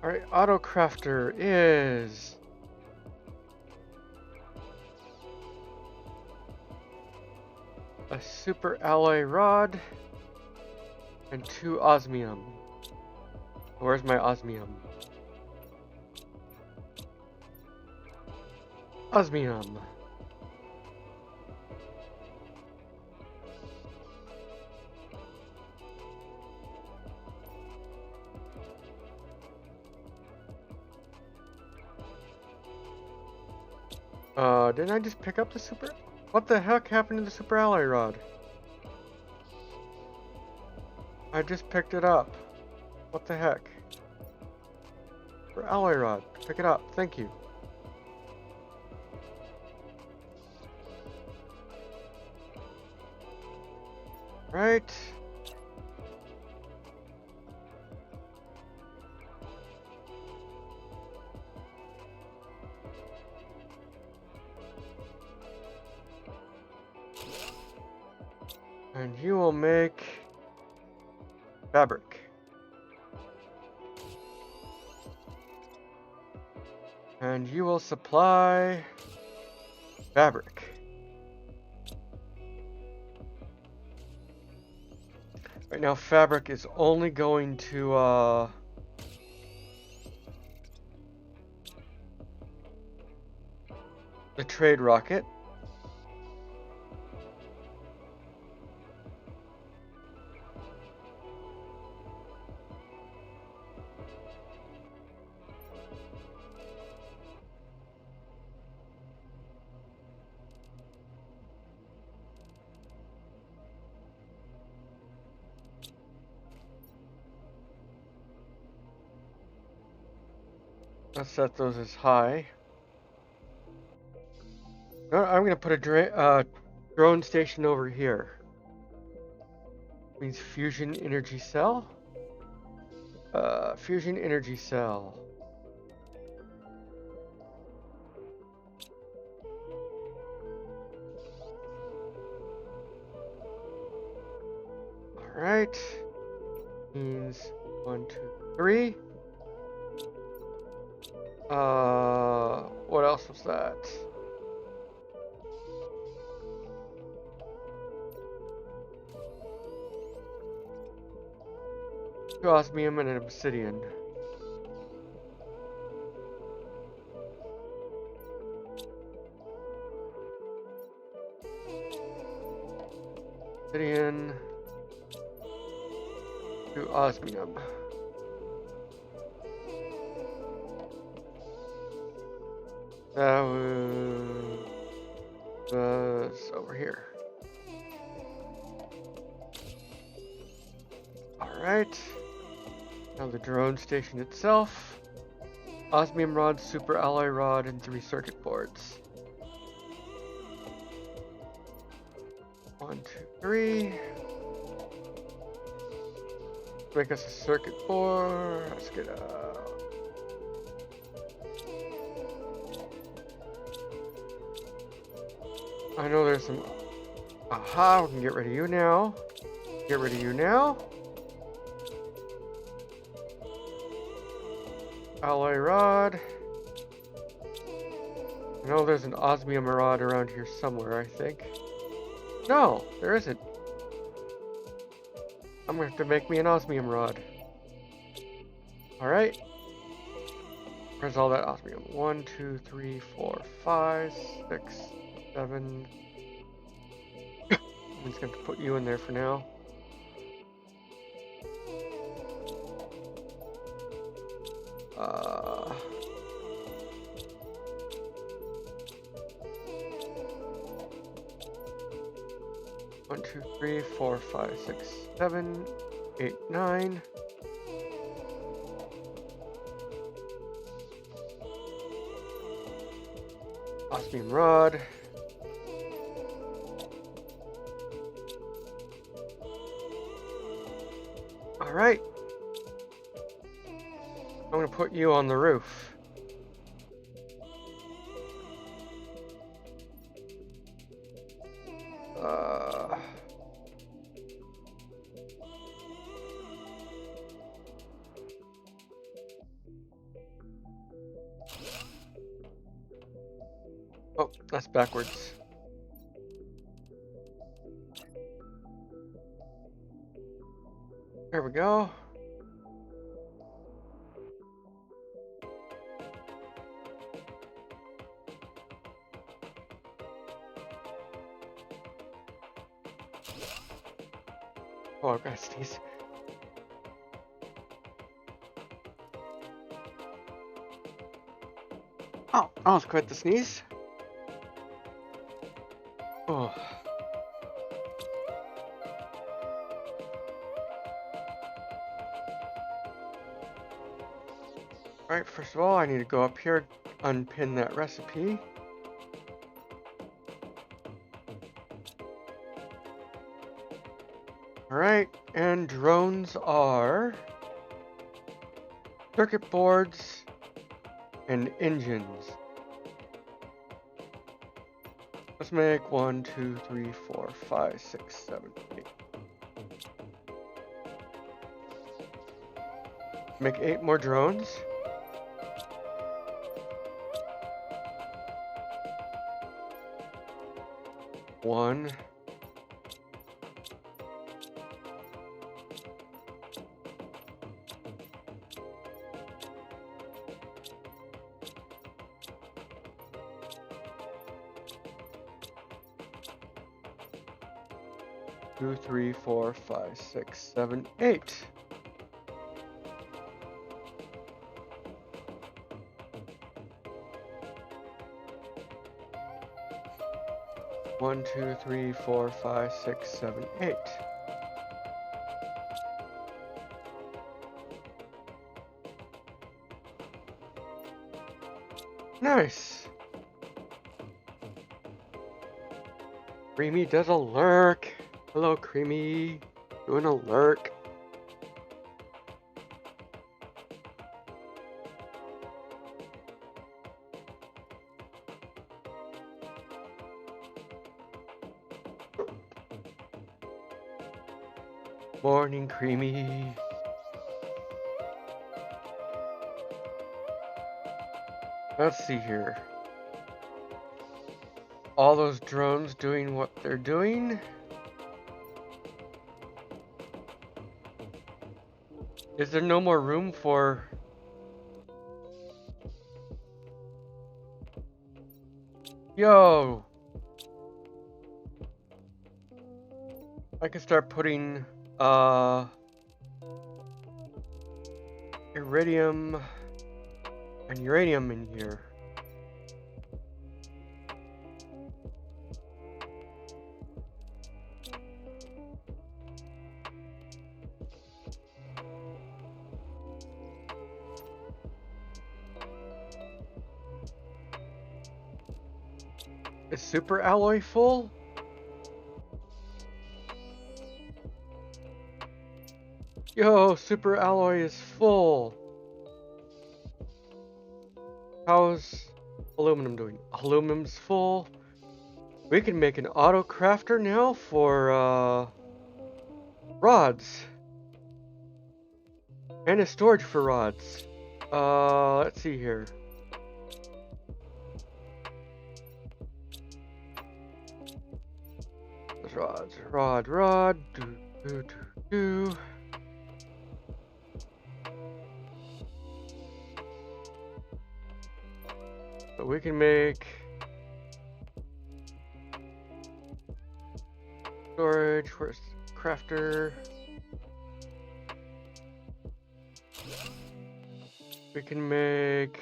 All right, auto crafter is a super alloy rod and 2 osmium. Where's my osmium? Osmium. Didn't I just pick up the super? What the heck happened to the super alloy rod? I just picked it up. What the heck? For alloy rod. Pick it up. Thank you. Right. And you will make fabric. And you will supply fabric. Right now, fabric is only going to the trade rocket. Let's set those as high. I'm going to put a drone station over here. Means fusion energy cell. Fusion energy cell. All right. Means 1, 2, 3. What else was that? Two osmium and an obsidian. Obsidian. 2 osmium. That was over here. Alright. Now the drone station itself. Osmium rod, super alloy rod, and 3 circuit boards. 1, 2, 3. Make us a circuit board. Let's get I know there's some. Aha, we can get rid of you now. Get rid of you now. Alloy rod. I know there's an osmium rod around here somewhere, I think. No, there isn't. I'm gonna have to make me an osmium rod. Alright. Where's all that osmium? 1, 2, 3, 4, 5, 6, 7. I'm just gonna put you in there for now. One, 2, 3, 4, 5, 6, 7, 8, 9. Osmium rod. All right. I'm gonna put you on the roof. Oh, that's backwards. There we go. Oh, I've got to sneeze. Oh, I almost quit the sneeze. Oh. Alright, first of all, I need to go up here, unpin that recipe. Alright, and drones are circuit boards and engines. Let's make 1, 2, 3, 4, 5, 6, 7, 8. Make 8 more drones. 1. Two, 3, 4, 5, 6, 7, 8. One, 2, 3, 4, 5, 6, 7, 8. Nice. Creamy does a lurk. Hello, Creamy. Doing a lurk. Morning, Creamy. Let's see here. All those drones doing what they're doing. Is there no more room for... Yo! I can start putting, iridium and uranium in here. Is super alloy full? Yo, super alloy is full. How's aluminum doing? Aluminum's full. We can make an auto crafter now for rods. And a storage for rods. Let's see here. Rod. Do. So we can make storage. Where's crafter? We can make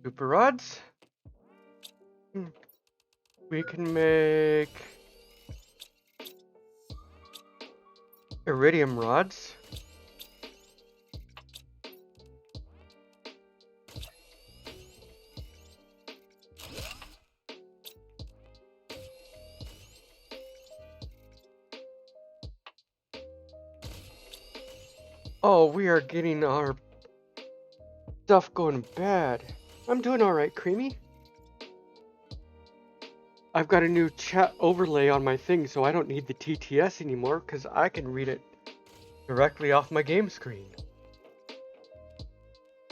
super rods. We can make iridium rods. Oh, we are getting our stuff going bad. I'm doing alright, Creamy. I've got a new chat overlay on my thing, so I don't need the TTS anymore, because I can read it directly off my game screen.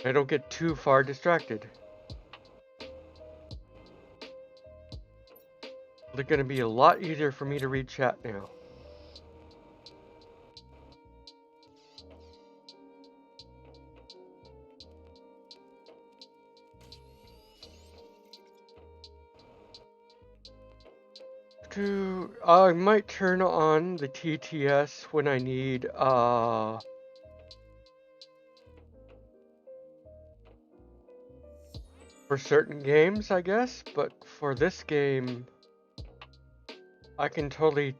I don't get too far distracted. It's going to be a lot easier for me to read chat now. I might turn on the TTS when I need for certain games, I guess, but for this game I can totally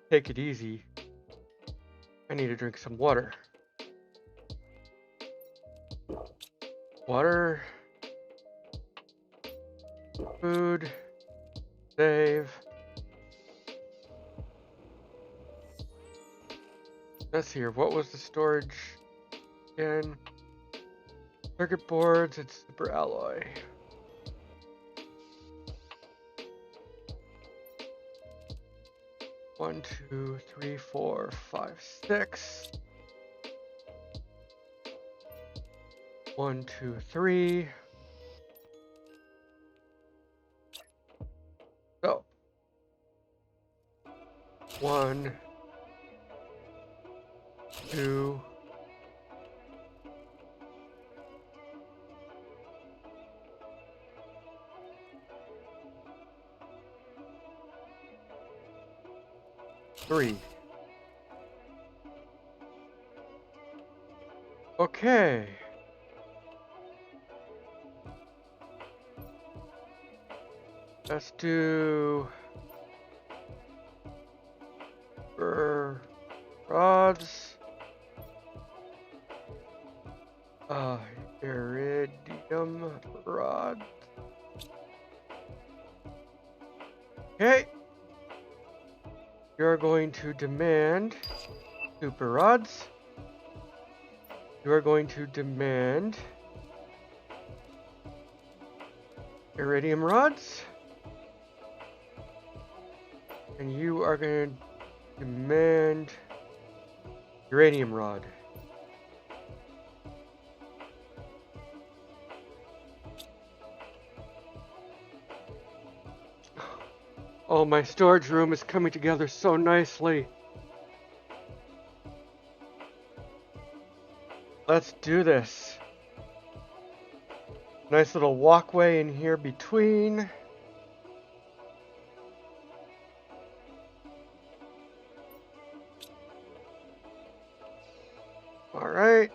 take it easy. I need to drink some water. Water, food, save. Let's see here, what was the storage again? Circuit boards, it's super alloy. One, 2, 3, 4, 5, 6. 1, 2, 3. So, 1, 2, 3. Okay. Let's do rods. Iridium rod. Okay. You're going to demand super rods. You are going to demand iridium rods. And you are going to demand uranium rod. Oh, my storage room is coming together so nicely. Let's do this. Nice little walkway in here between. Alright.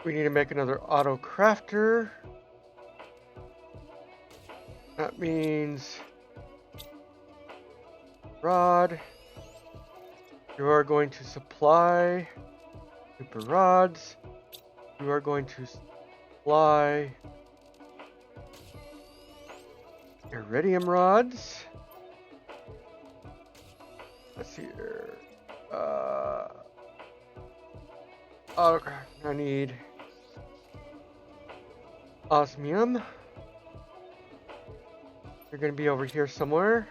We need to make another auto crafter. That means rod. You are going to supply super rods. You are going to supply iridium rods. Let's see here. Autocraft. I need osmium. You're gonna be over here somewhere.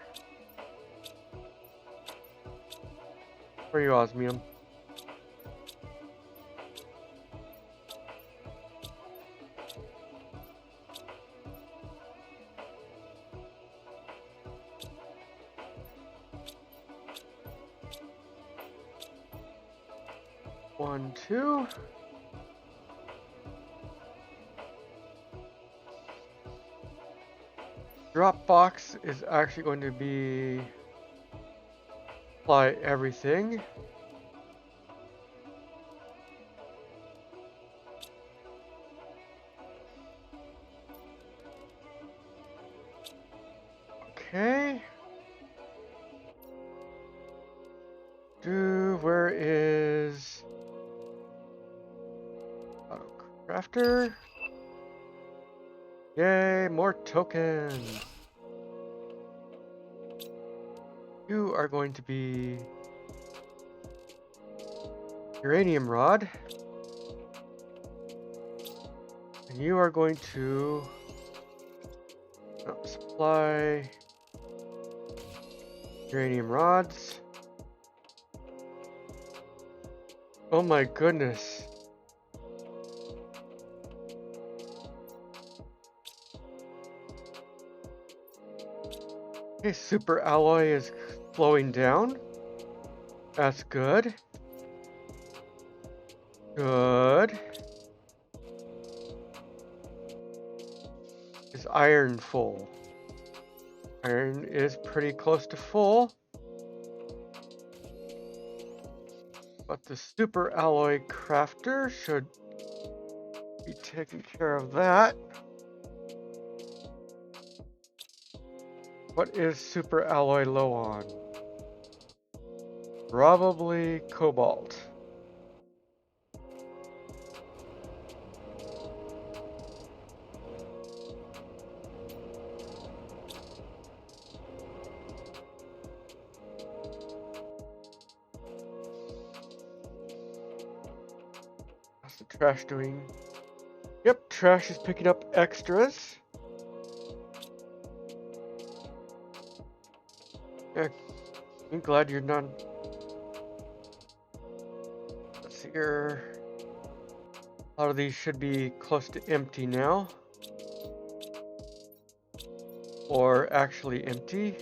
Where are you, osmium? One, two. Dropbox is actually going to be apply everything. Okay. Where is auto crafter? Yay, more tokens. You are going to be uranium rod. And you are going to supply uranium rods. Oh my goodness. Okay, super alloy is slowing down. That's good. Good. Is iron full? Iron is pretty close to full. But the super alloy crafter should be taking care of that. What is super alloy low on? Probably cobalt. How's the trash doing? Yep, trash is picking up extras. Yeah, I'm glad you're not. Let's see here. A lot of these should be close to empty now. or actually empty.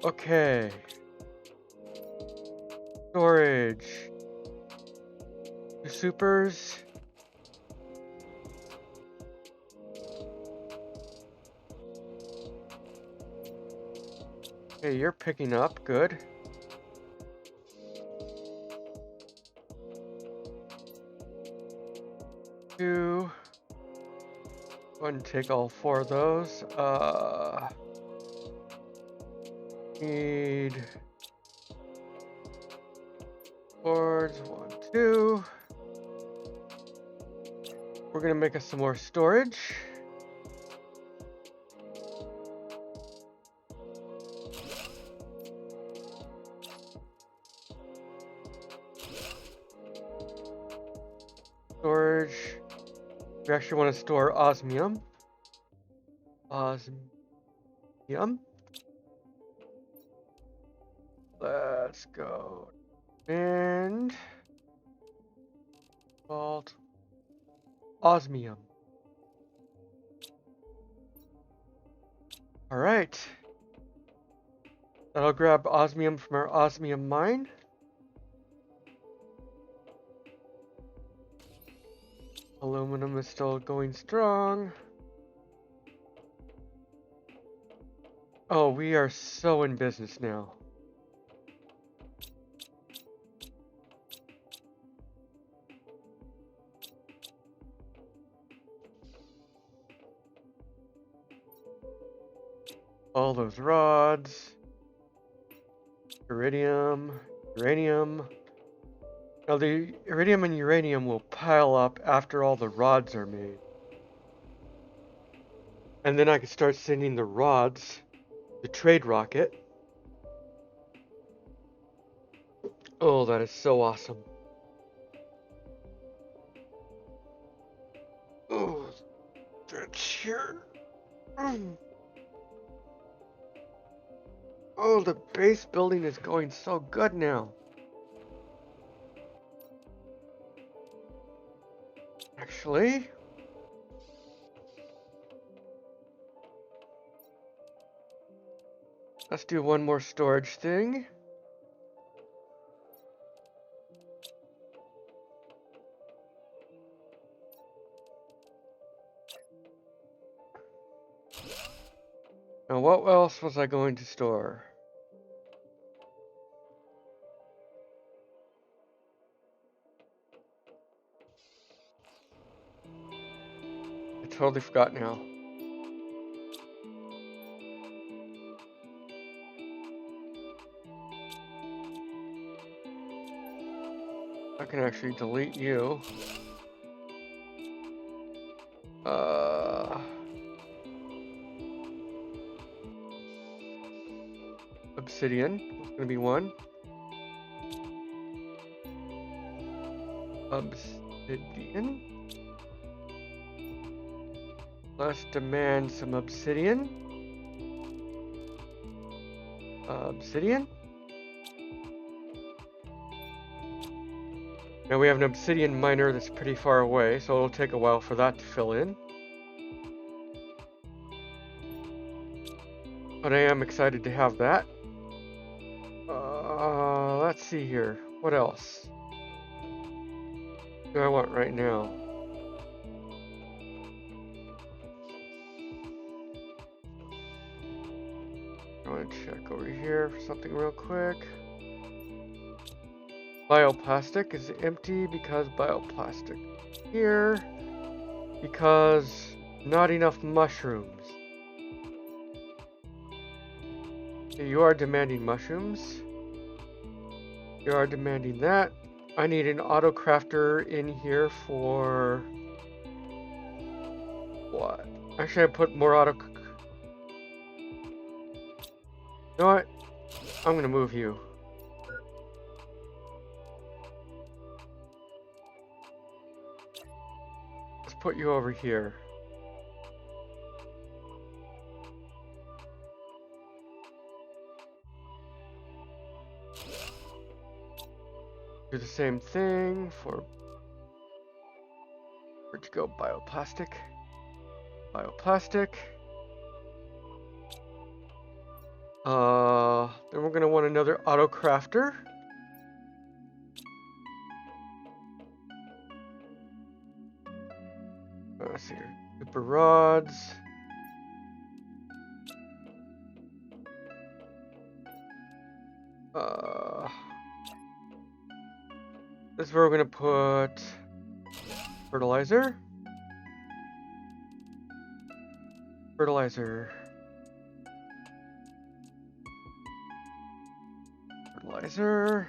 Okay. Storage. 2 supers. Okay, you're picking up. Good. Two. Go ahead and take all 4 of those. Need boards. 1, 2. We're gonna make us some more storage. Storage. We actually want to store osmium. Osmium. Let's go. And vault osmium. All right. That'll grab osmium from our osmium mine. Aluminum is still going strong. Oh, we are so in business now. All those rods. Iridium, uranium. Now the iridium and uranium will pile up after all the rods are made. And then I can start sending the rods, the trade rocket. Oh, that is so awesome. Oh, that's here. Oh, the base building is going so good now. Actually, let's do one more storage thing. Now, what else was I going to store? I totally forgot now. I can actually delete you. Obsidian is going to be one. Obsidian. Let's demand some obsidian. Obsidian. Now we have an obsidian miner that's pretty far away, so it'll take a while for that to fill in. But I am excited to have that. Let's see here. What else do I want right now? I want to check over here for something real quick. Bioplastic is empty because bioplastic here. Because not enough mushrooms. Okay, you are demanding mushrooms. You are demanding that. I need an auto crafter in here for what? Actually, I put more auto. You know what? I'm gonna move you. Let's put you over here. Do the same thing for. Where'd you go? Bioplastic. Bioplastic. Then we're gonna want another auto crafter. Let's see here. Super rods. This is where we're gonna put fertilizer. Fertilizer. Fertilizer.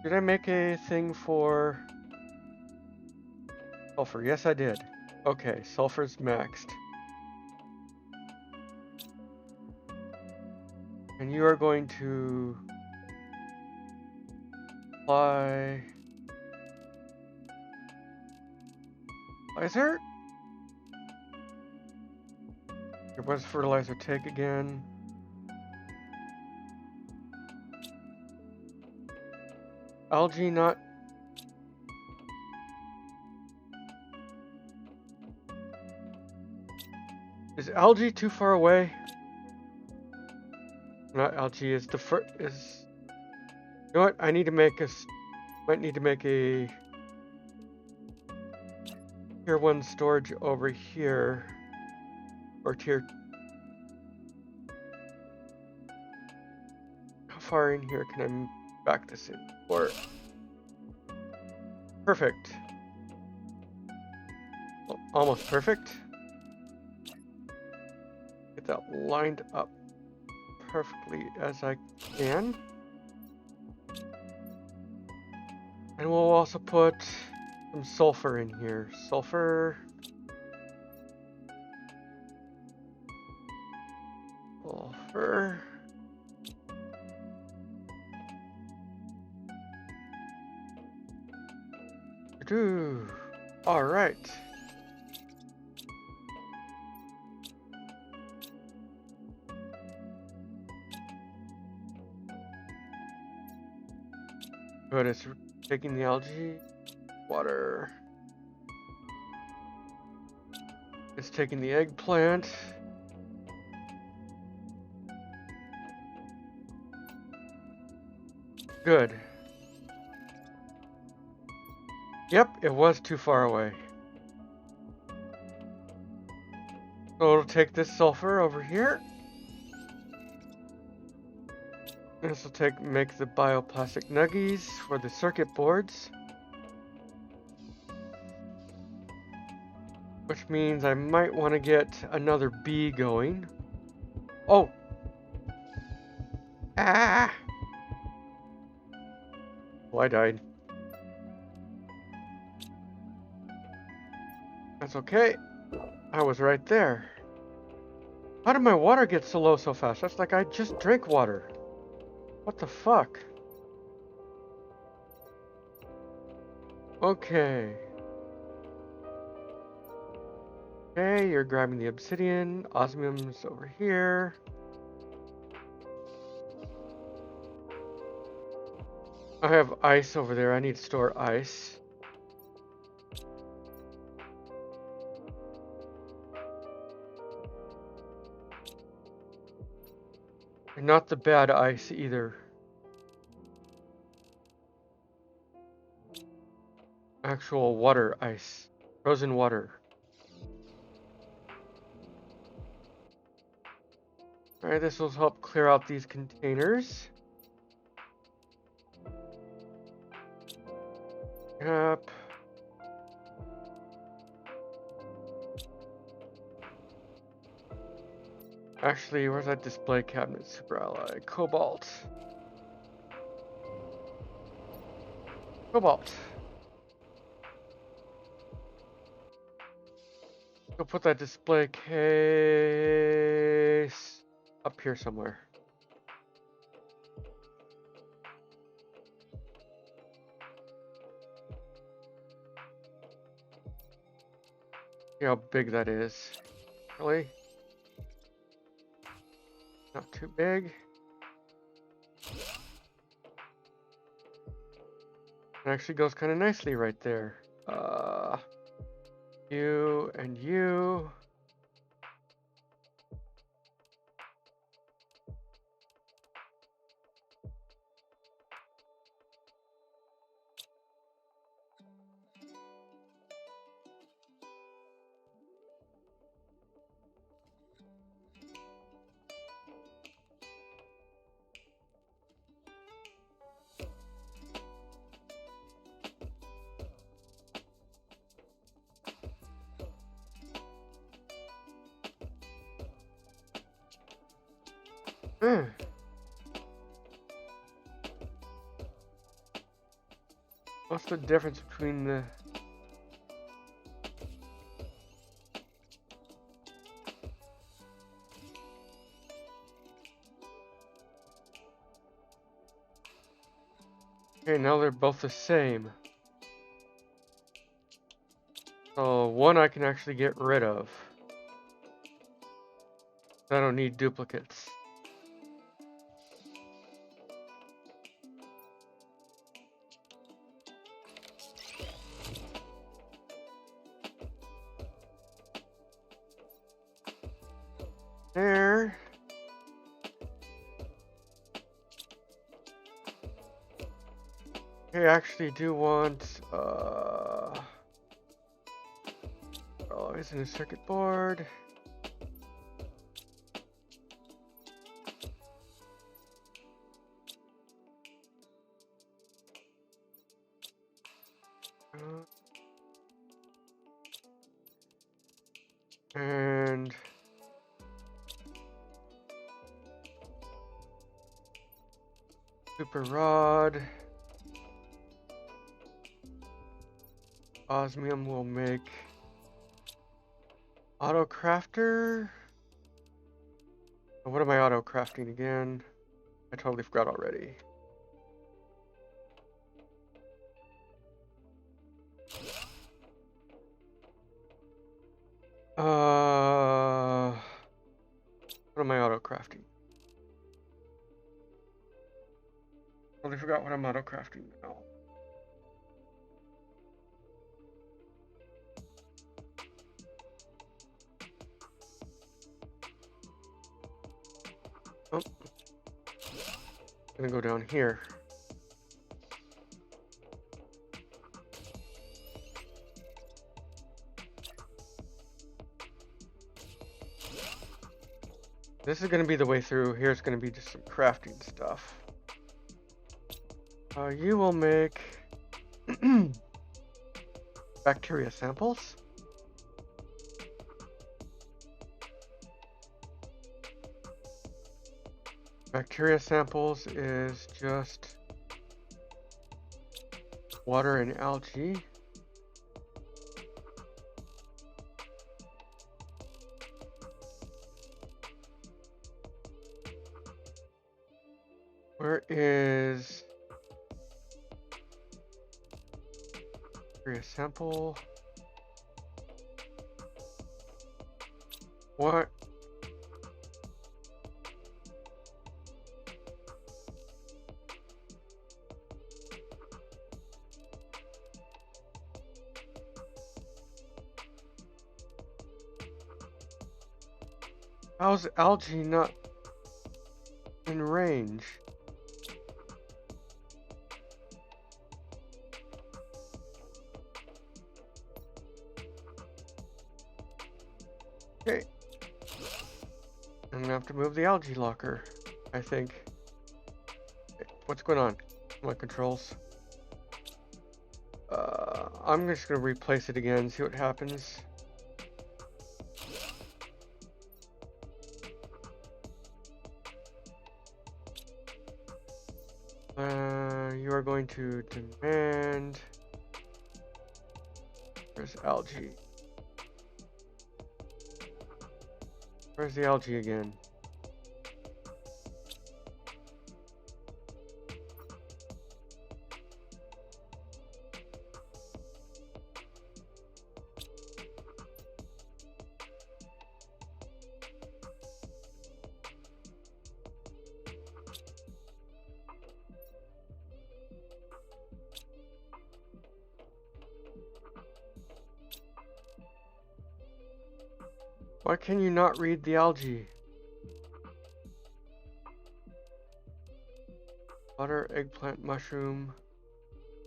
Did I make a thing for sulfur? Yes, I did. Okay, sulfur's maxed. And you are going to apply fertilizer. What does fertilizer take again? Algae not. Is algae too far away? Not algae, is the is. You know what? I need to make a. Might need to make a tier 1 storage over here. Or tier. How far in here can I back this in? Or. Perfect. Well, almost perfect. Get that lined up perfectly as I can. And we'll also put some sulfur in here. Sulfur. Sulfur. All right. Good, it's taking the algae, water. It's taking the eggplant. Good. Yep, it was too far away. So it'll take this sulfur over here. This will make the bioplastic nuggies for the circuit boards. Which means I might want to get another bee going. Oh! Ah! Well, I died. That's okay. I was right there. How did my water get so low so fast? That's like I just drank water. What the fuck? Okay. Okay, you're grabbing the obsidian. Osmium's over here. I have ice over there. I need to store ice. And not the bad ice either. Actual water ice. Frozen water. Alright, this will help clear out these containers. Yep. Actually, where's that display cabinet? Super Ally. Cobalt. Cobalt. Go put that display case up here somewhere. See how big that is. Really? Not too big. It actually goes kind of nicely right there. You and you. What's the difference between the... Okay, now they're both the same. So one I can actually get rid of. I don't need duplicates. There. Okay, I actually do want, oh, it's in a circuit board. And super rod. Osmium will make auto crafter. What am I auto crafting again? I totally forgot already. What am I auto crafting? Totally forgot what I'm auto crafting now. Oh, gonna go down here. This is gonna be the way through. Here's gonna be just some crafting stuff. You will make bacteria samples. Bacteria samples is just water and algae. Where is bacteria sample? What? How's algae not in range? Okay. I'm gonna have to move the algae locker, I think. Okay, what's going on? My controls. I'm just gonna replace it again, see what happens. You are going to demand. Where's algae? Where's the algae again? Why can you not read the algae? Water, eggplant, mushroom,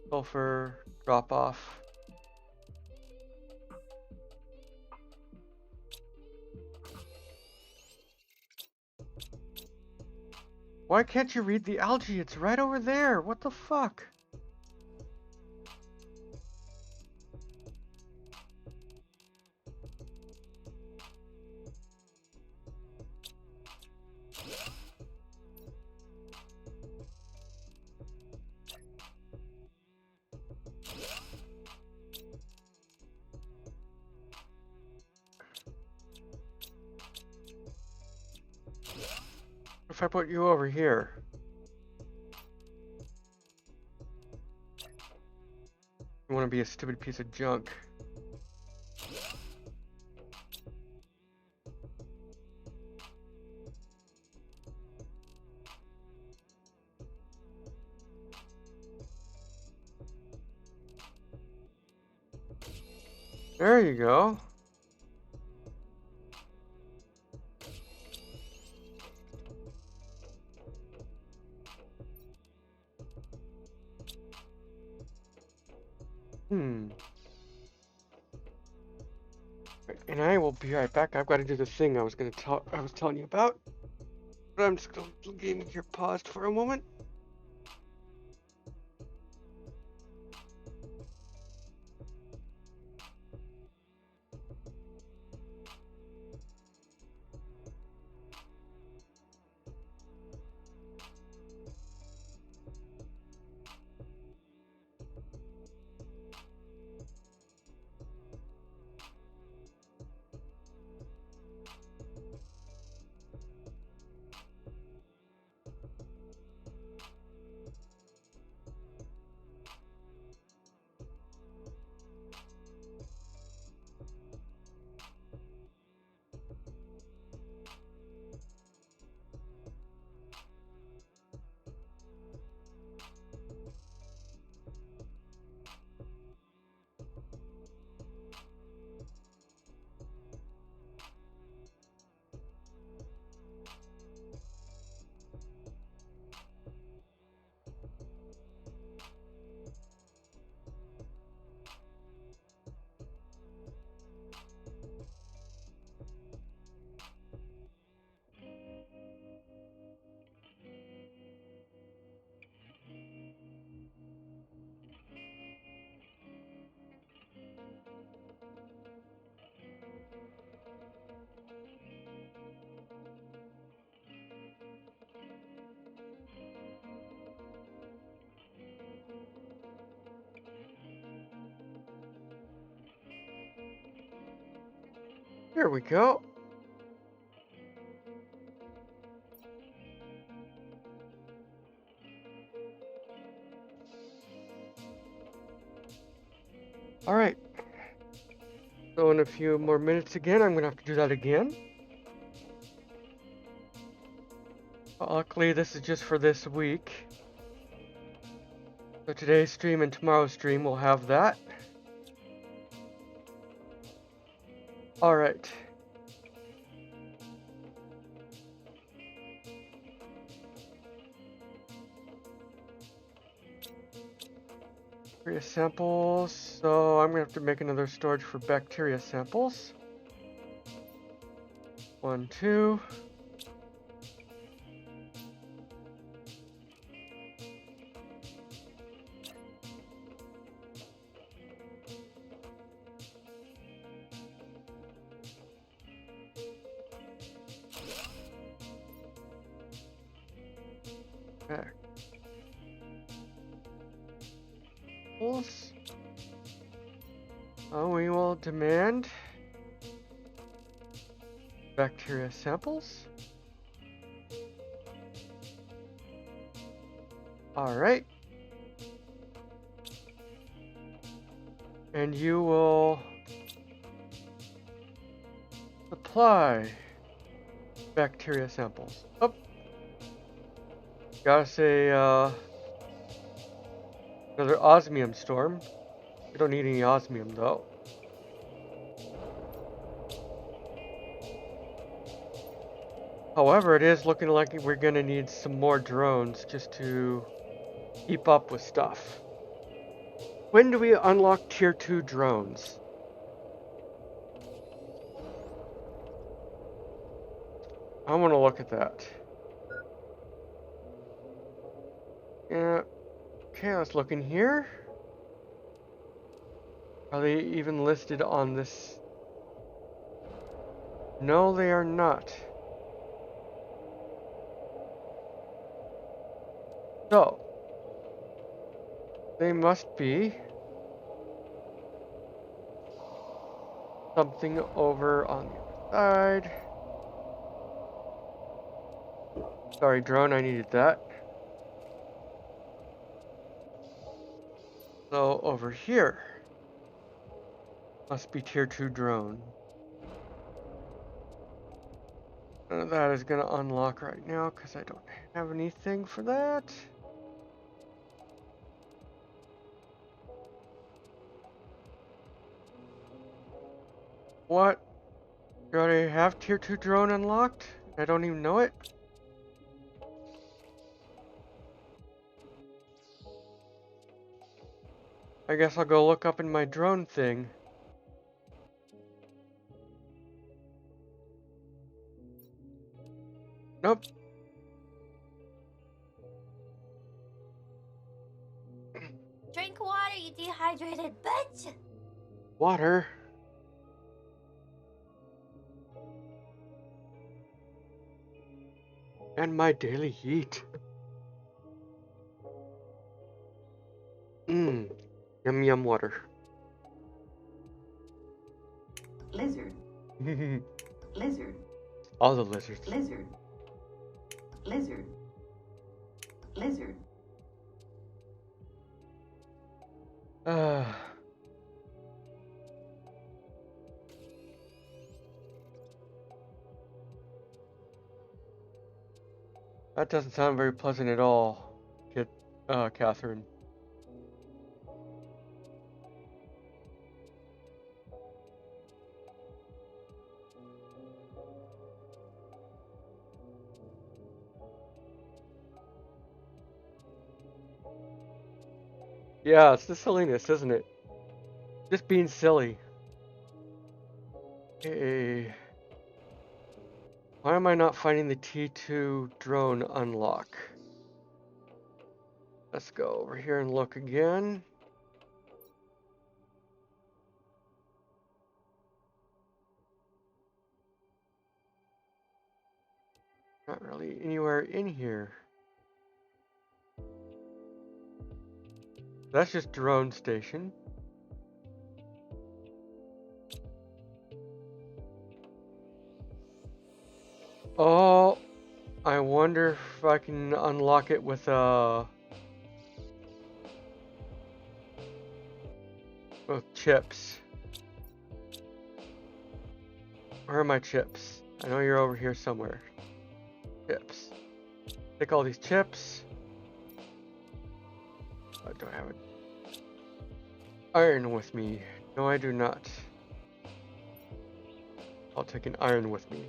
sulfur, drop off. Why can't you read the algae? It's right over there. What the fuck? if I put you over here? You want to be a stupid piece of junk. There you go. And I will be right back. I've got to do the thing I was telling you about. But I'm just going to leave it here paused for a moment. Here we go. All right. So in a few more minutes again, I'm going to have to do that again. Luckily, this is just for this week. So today's stream and tomorrow's stream will have that. All right. Bacteria samples. So I'm going to have to make another storage for bacteria samples. 1, 2. Back. We will demand bacteria samples. All right. And you will supply bacteria samples. Oh, gotta say, another osmium storm. We don't need any osmium though. However, it is looking like we're gonna need some more drones just to keep up with stuff. When do we unlock tier 2 drones? I want to look at that. Yeah. Okay, let's look in here. Are they even listed on this? No, they are not. So, they must be something over on the other side. Sorry, drone, I needed that. So over here must be tier 2 drone. None of that is gonna unlock right now because I don't have anything for that. What? Do I already have tier 2 drone unlocked? I don't even know it? I guess I'll go look up in my drone thing. Nope. Drink water, you dehydrated bitch! Water. And my daily heat. Mmm. Yum yum water. Lizard, lizard, All the lizards. lizard, lizard, lizard, Uh, that doesn't sound very pleasant at all, Catherine. Yeah, it's the silliness, isn't it? Just being silly. Hey. Why am I not finding the T2 drone unlock? Let's go over here and look again. Not really anywhere in here. That's just drone station. Oh, I wonder if I can unlock it with chips. Where are my chips? I know you're over here somewhere. Chips. Take all these chips. Do I have an iron with me? No, I do not. I'll take an iron with me.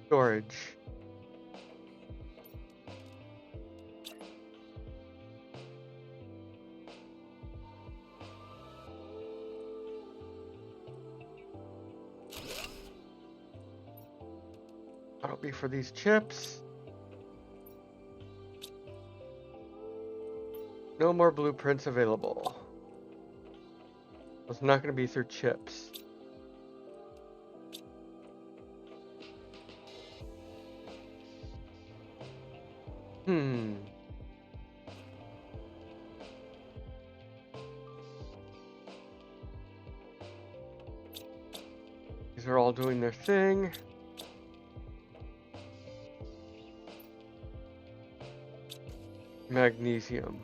Storage. That'll be for these chips. No more blueprints available. It's not going to be through chips. These are all doing their thing. Magnesium.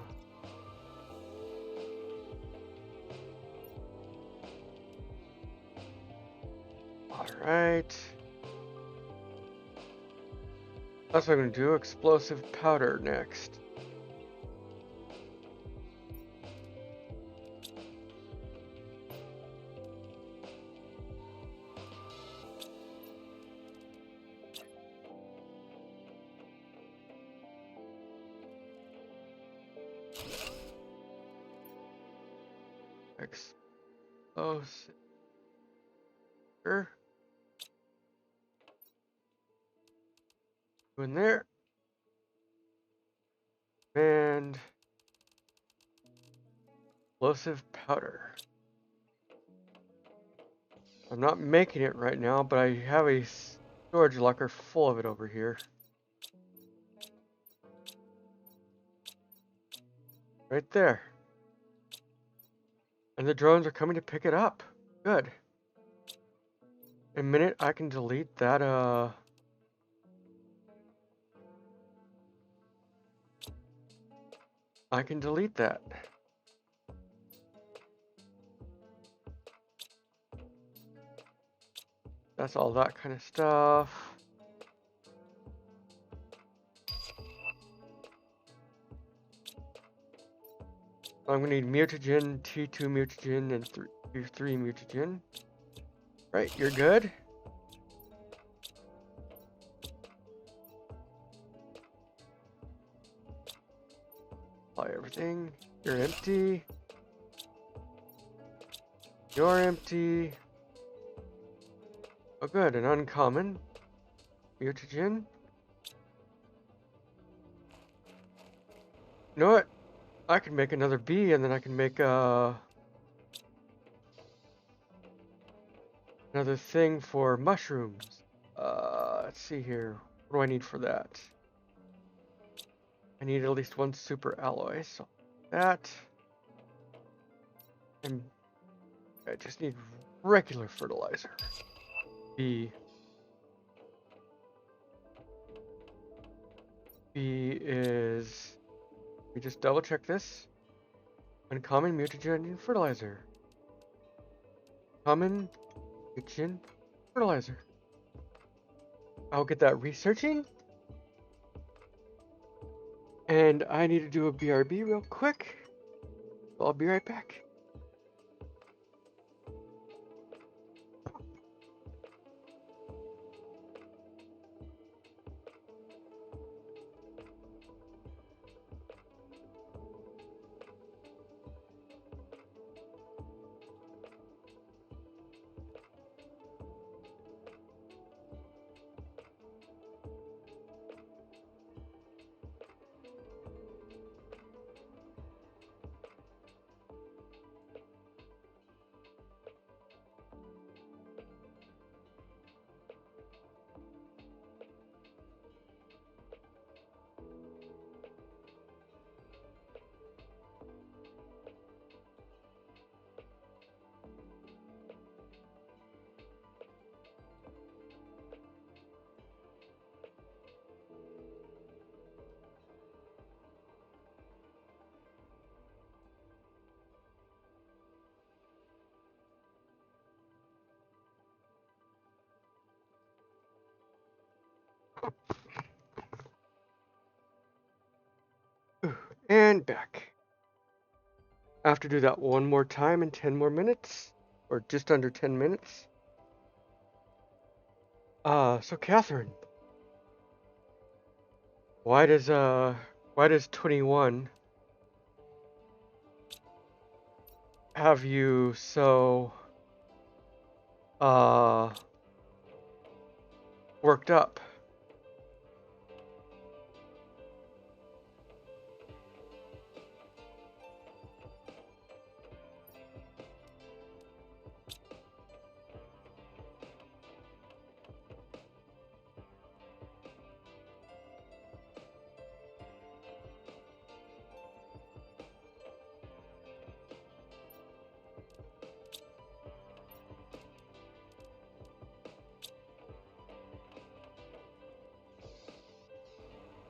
Alright. That's what I'm going to do. Explosive powder next. Explosive. Go in there. And explosive powder. I'm not making it right now, but I have a storage locker full of it over here. Right there. And the drones are coming to pick it up. Good. In a minute, I can delete that, I can delete that. That's all that kind of stuff. I'm gonna need mutagen, T2 mutagen, and 3 mutagen. Right, you're good. Apply everything. You're empty. You're empty. Oh good, an uncommon. Mutagen. You know what? I can make another B and then I can make another thing for mushrooms. Let's see here. What do I need for that? I need at least one super alloy, so that. And I just need regular fertilizer. B. B is. Let me just double check this. Uncommon mutagen and fertilizer. Common mutagen fertilizer. I'll get that researching. And I need to do a BRB real quick. I'll be right back. And back. I have to do that one more time in 10 more minutes, or just under 10 minutes. So Catherine, why does 21 have you so worked up?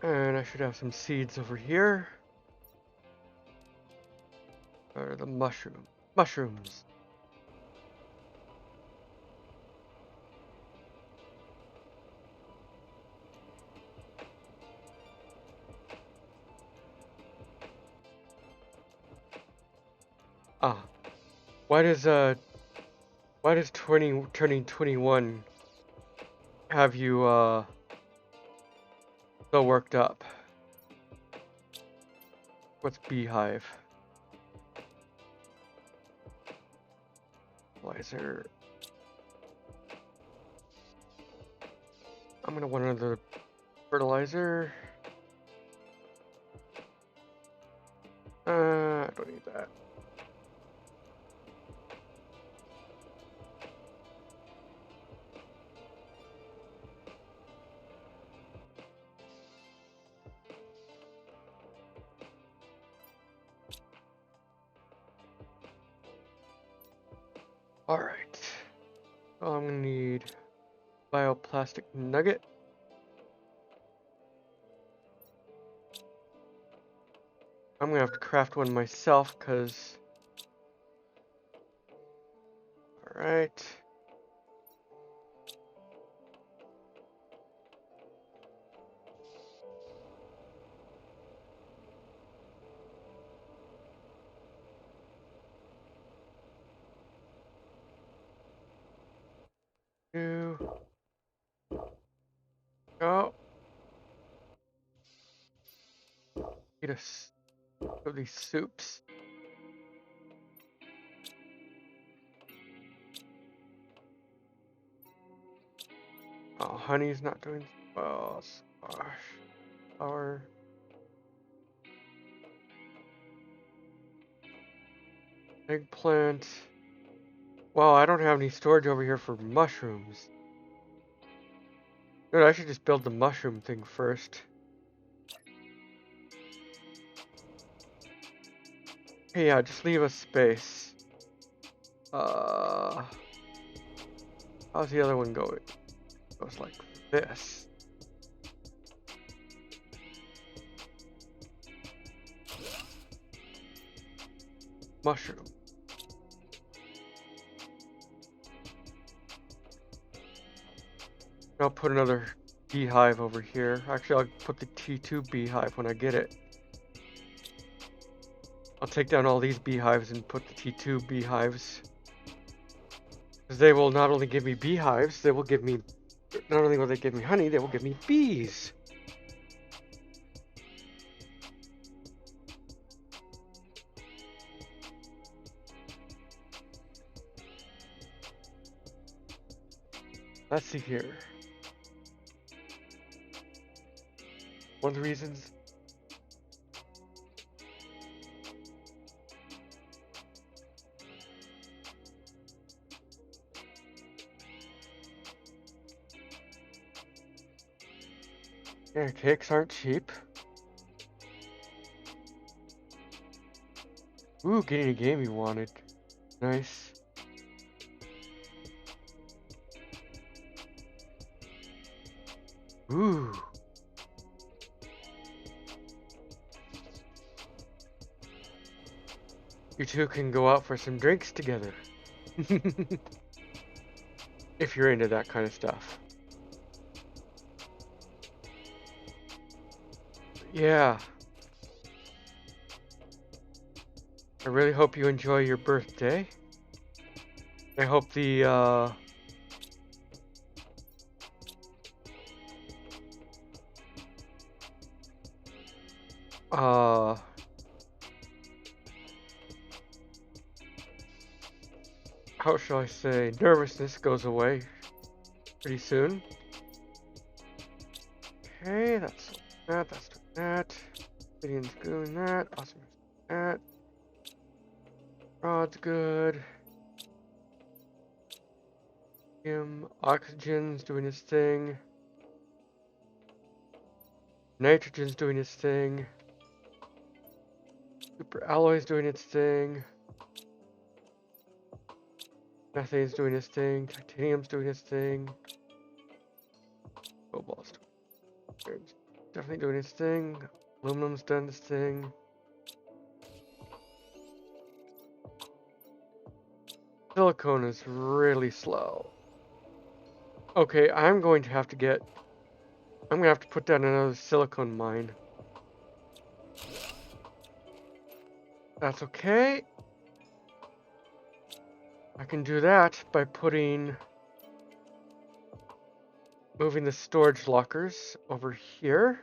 And I should have some seeds over here. Or the mushrooms. Ah, why does turning 21 have you so worked up? What's beehive? Fertilizer. I'm gonna want another fertilizer. I don't need that. All right. Oh, I'm gonna need bioplastic nugget. I'm gonna have to craft one myself, cause. All right. Two. Go. Eat of these soups. Oh, honey's not doing well. Squash. Flour. Eggplant. Wow, I don't have any storage over here for mushrooms. Dude, I should just build the mushroom thing first. Hey, yeah, just leave us space. How's the other one going? It goes like this. Mushroom. I'll put another beehive over here. Actually, I'll put the T2 beehive when I get it. I'll take down all these beehives and put the T2 beehives. Because they will not only give me beehives, they will give me, not only will they give me honey, they will give me bees. Let's see here. One of the reasons. Yeah, cakes aren't cheap. Ooh, getting a game you wanted. Nice. Ooh. You two can go out for some drinks together. If you're into that kind of stuff. Yeah. I really hope you enjoy your birthday. I hope the, how shall I say, nervousness goes away pretty soon. Okay, that's doing that. Gideon's doing that. Awesome. That. Rod's good. Oxygen's doing his thing. Nitrogen's doing his thing. Super alloy's doing its thing. Methane's doing his thing. Titanium's doing his thing. Cobalt's definitely doing its thing. Aluminum's done its thing. Silicone is really slow. Okay, I'm going to have to put down another silicone mine. That's okay. I can do that by moving the storage lockers over here.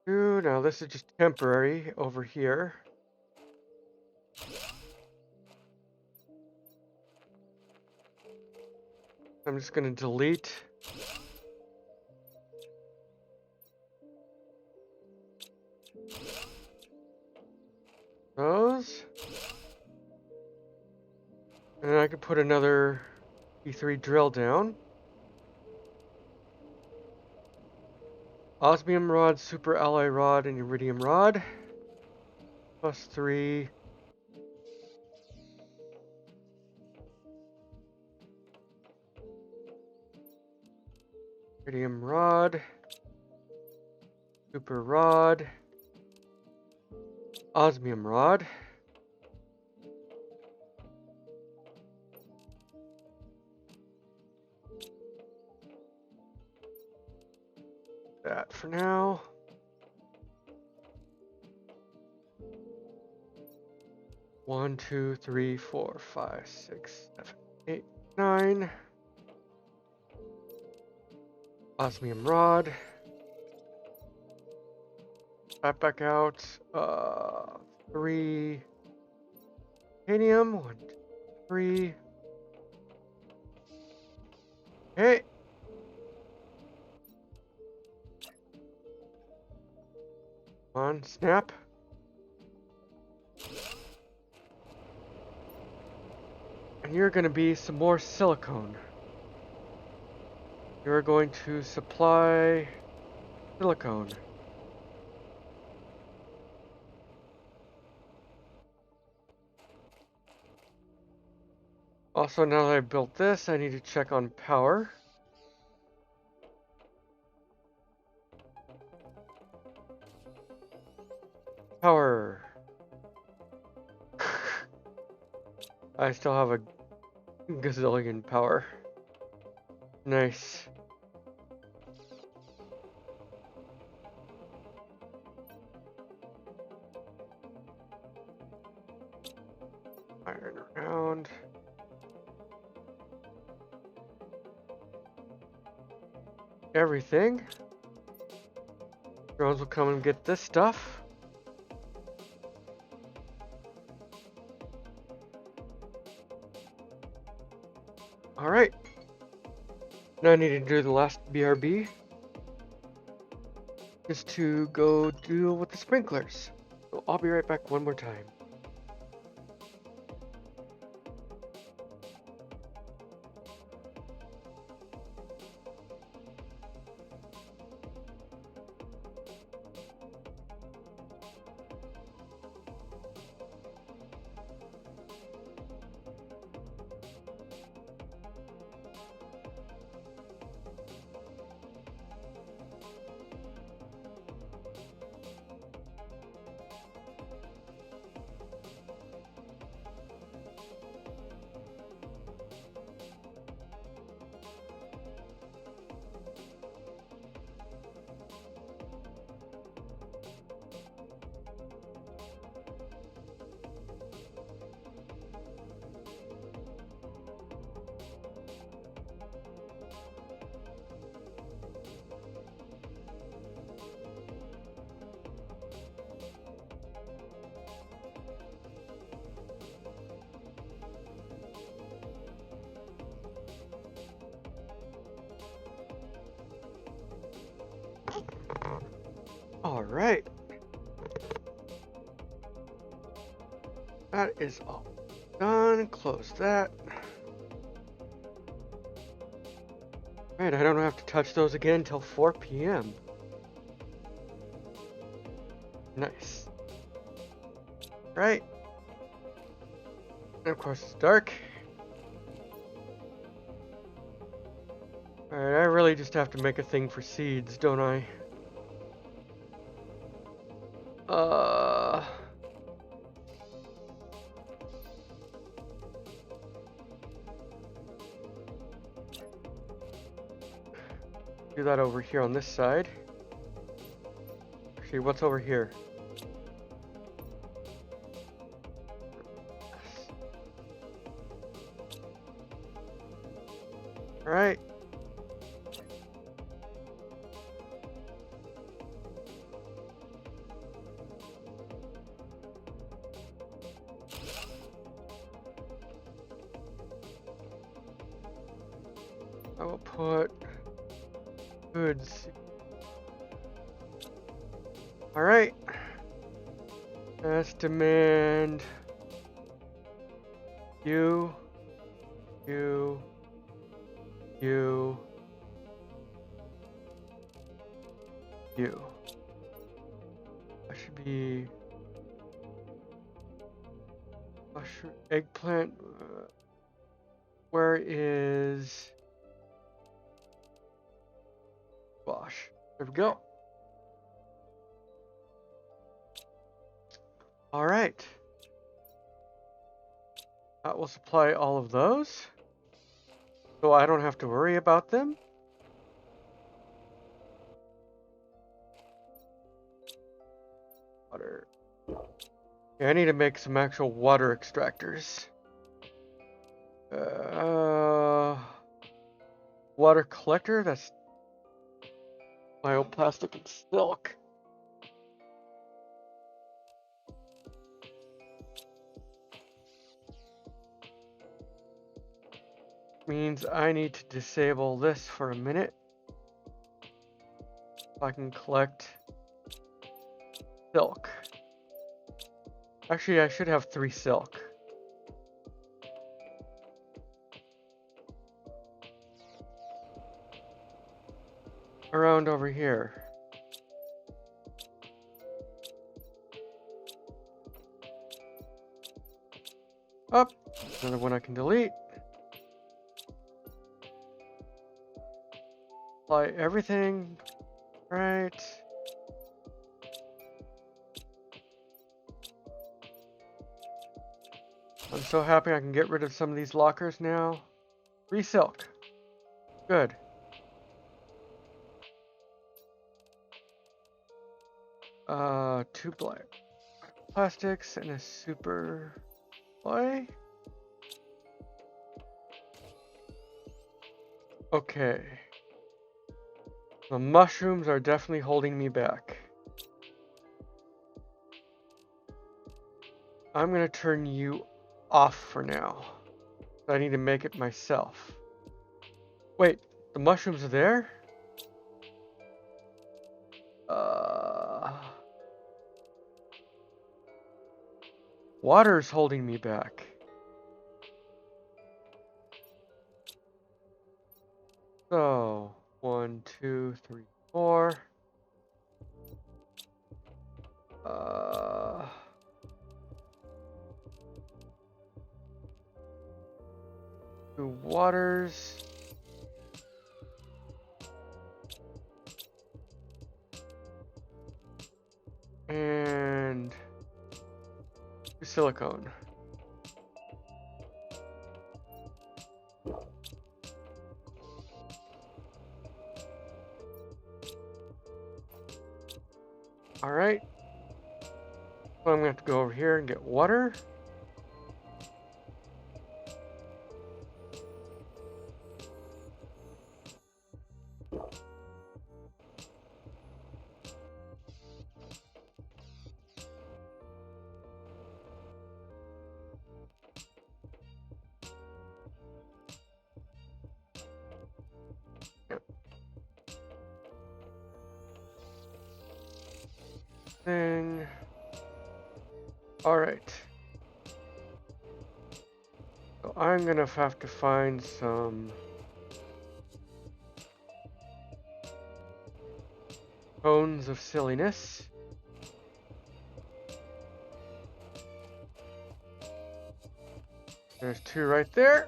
Ooh, now this is just temporary over here. I'm just going to delete put another E3 drill down. Osmium rod, super alloy rod, and iridium rod. +3. Iridium rod. Super rod. Osmium rod. That for now. One, 2, 3, 4, 5, 6, 7, 8, 9. Osmium rod. That back out. 3 titanium. 1, 2, 3. Okay. Come on, snap. And you're going to be some more silicone. You're going to supply silicone. Also, now that I built this, I need to check on power. Power. I still have a gazillion power. Nice. Iron around. Everything. Drones will come and get this stuff. Alright. Now I need to do the last BRB. Just to go deal with the sprinklers. So I'll be right back one more time. All right. That is all done. Close that. Right, I don't have to touch those again until 4 p.m. Nice. Right. And of course it's dark. Alright, I really just have to make a thing for seeds, don't I? Do that over here on this side. Actually, what's over here? Alright. I will put goods. Alright. Let's demand you You. You. You. That should be mushroom, eggplant. Where is squash? There we go. All right. That will supply all of those, so I don't have to worry about them. Water. Yeah, I need to make some actual water extractors. Water collector, that's bioplastic and silk. Means I need to disable this for a minute. So I can collect silk. Actually, I should have 3 silk. Around over here. Up. Another one I can delete. Apply everything. Right. I'm so happy I can get rid of some of these lockers now. 3 silk. Good. Two black plastics and a super play. Okay. The mushrooms are definitely holding me back. I'm gonna turn you off for now. I need to make it myself. Wait, the mushrooms are there? Water's holding me back. So, 1, 2, 3, 4. Two waters. And silicone. All right. So I'm gonna have to go over here and get water. Thing. All right. So I'm gonna have to find some cones of silliness. There's 2 right there.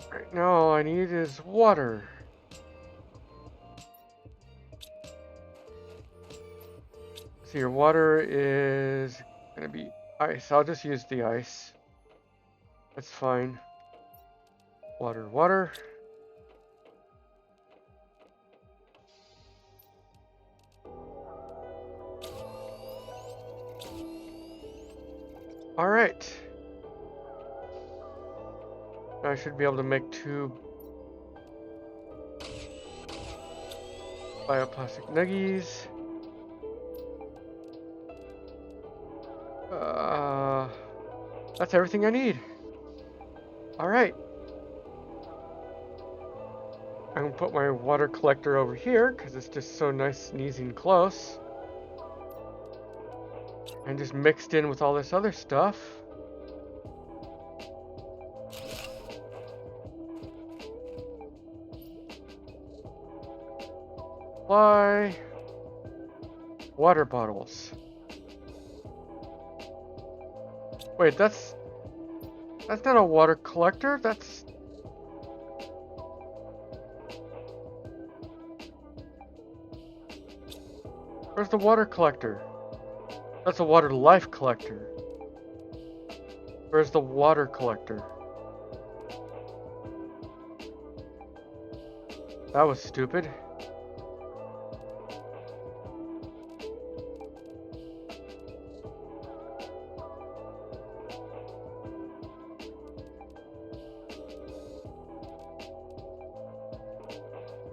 Right now all I need is water. So your water is gonna be ice. I'll just use the ice. That's fine. Water, water. All right. I should be able to make 2 bioplastic nuggies. That's everything I need. All right. I'm put my water collector over here because it's just so nice and easy and close. And just mixed in with all this other stuff. Supply water bottles. Wait, that's not a water collector. Where's the water collector? That's a water life collector. Where's the water collector? That was stupid.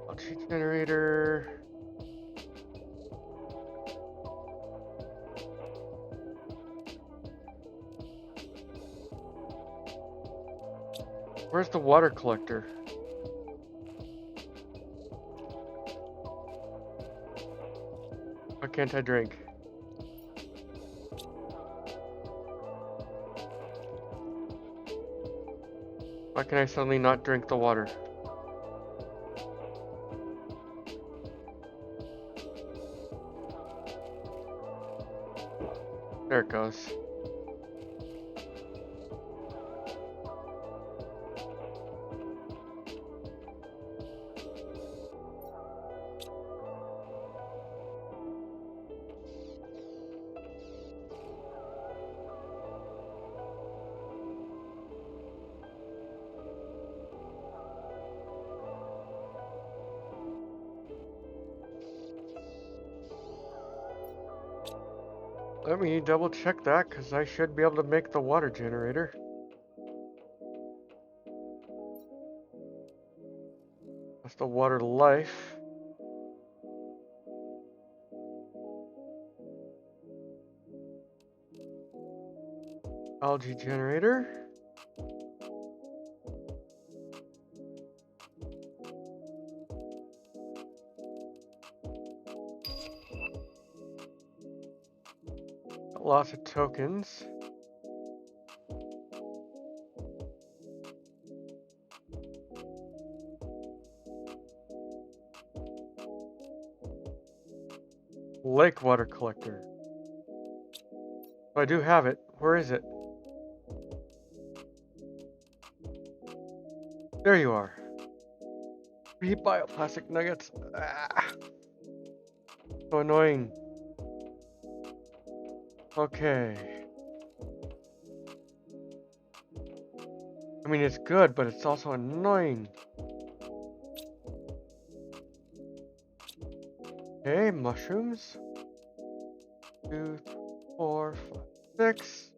Electricity generator. Where's the water collector? Why can't I drink? Why can I suddenly not drink the water? There it goes. Let me double check that, because I should be able to make the water generator. That's the water life. Algae generator. Lots of tokens. Lake water collector. Oh, I do have it. Where is it? There you are. 3 bioplastic nuggets. Ah, so annoying. Okay. I mean, it's good, but it's also annoying. Okay, mushrooms. 2, 4, 5, 6.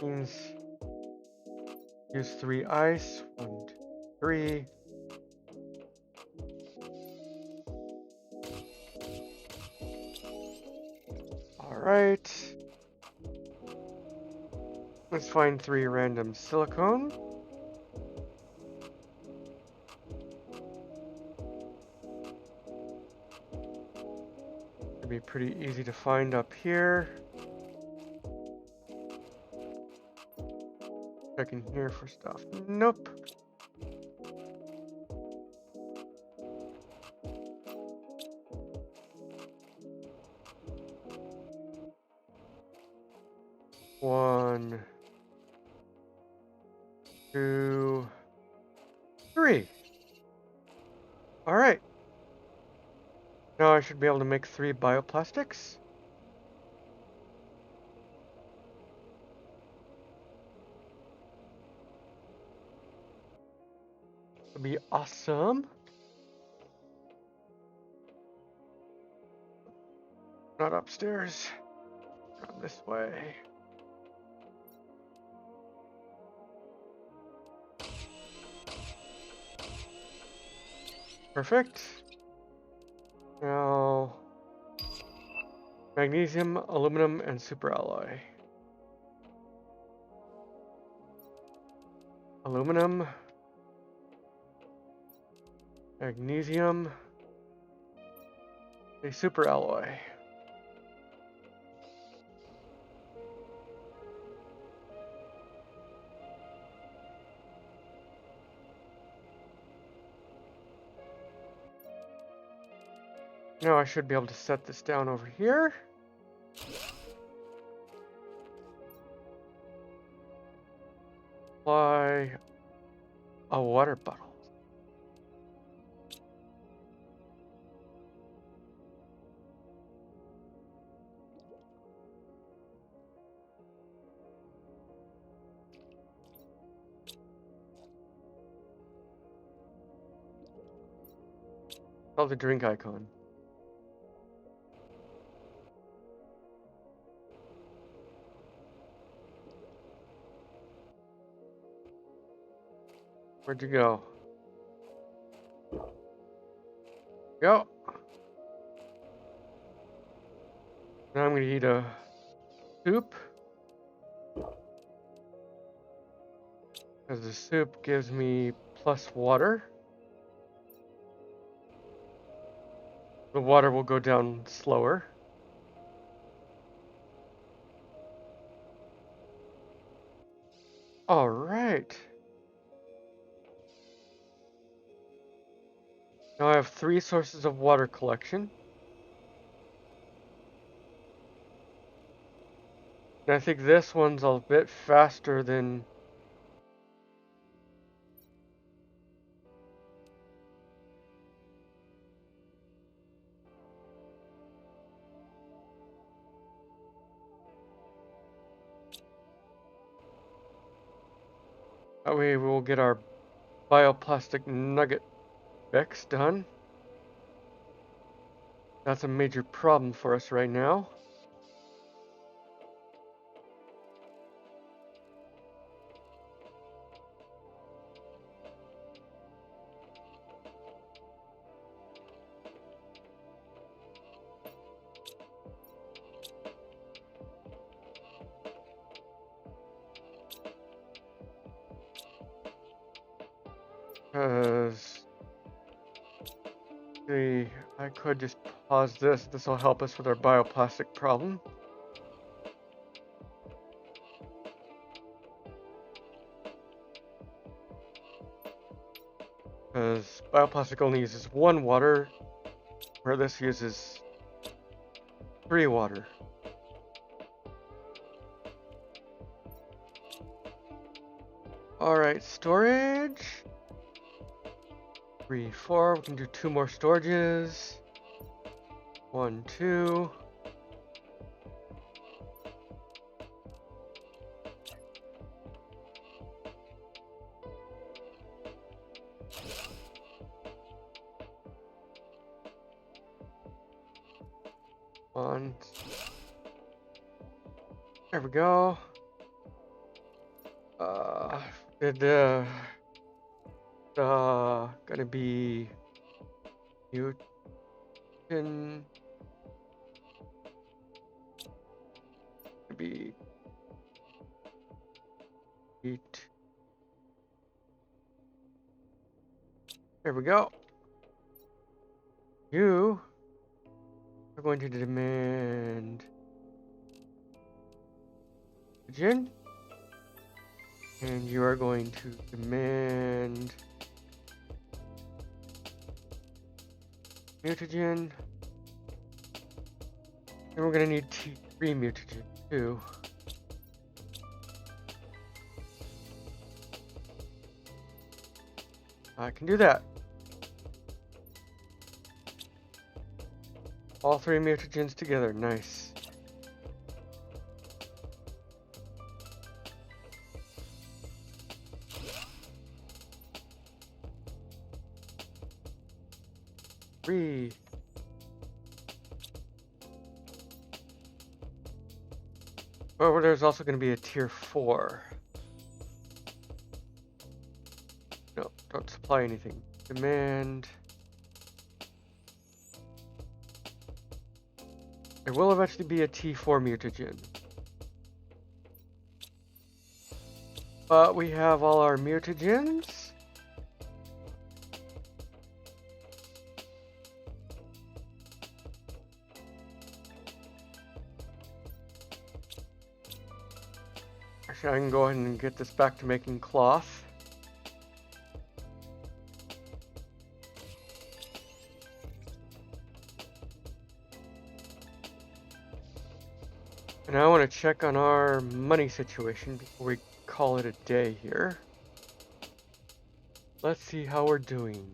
Means use 3 ice. 1, 2, 3. Alright. Let's find 3 random silicone. It'd be pretty easy to find up here. Checking here for stuff. Nope. One, 2, 3. All right. Now I should be able to make 3 bioplastics. That'd be awesome. Not upstairs. Run this way. Perfect. Now, magnesium, aluminum, and superalloy. aluminum, magnesium, a super alloy. Now I should be able to set this down over here. Apply a water bottle. Oh, the drink icon. Where'd you go? Go. Now I'm gonna eat a soup. Because the soup gives me plus water. The water will go down slower. All right. Now I have 3 sources of water collection. And I think this one's a bit faster than... That way we'll get our bioplastic nugget fix done. That's a major problem for us right now. Because I could just pause this. This will help us with our bioplastic problem. Because bioplastic only uses 1 water, where this uses 3 water. Alright, storage. 3, 4. We can do 2 more storages. 1, 2. One. There we go. Gonna be Newton. Be eat. There we go. You are going to demand oxygen, and you are going to demand mutagen, and we're going to need T3 mutagen too. I can do that. All 3 mutagens together, nice. Three. Oh, there's also going to be a tier 4. No, don't supply anything. Demand. There will eventually be a T4 mutagen. But we have all our mutagens. Actually, I can go ahead and get this back to making cloth. And I want to check on our money situation before we call it a day here. Let's see how we're doing.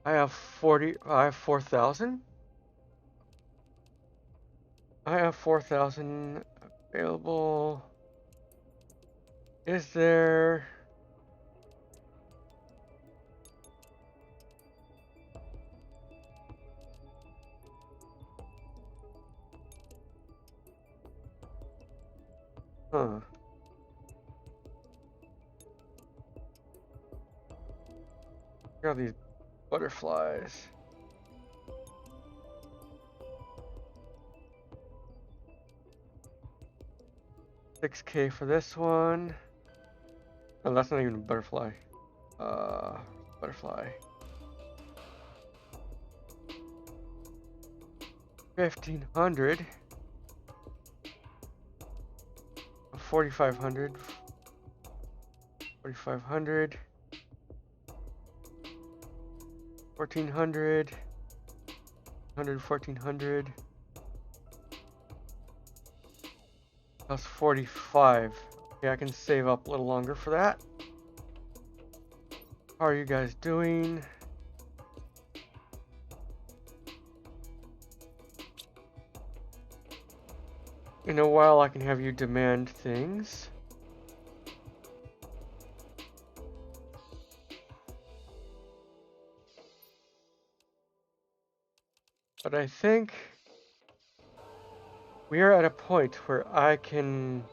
I have 4,000. I have 4,000 available. Is there... Huh. Grab these butterflies. $6K for this one. Oh, that's not even a butterfly. Butterfly. 1,500. 4,500. 4,500. 1,400. 1,400. That's 45. Okay, I can save up a little longer for that. How are you guys doing? In a while, I can have you demand things. But I think we are at a point where I can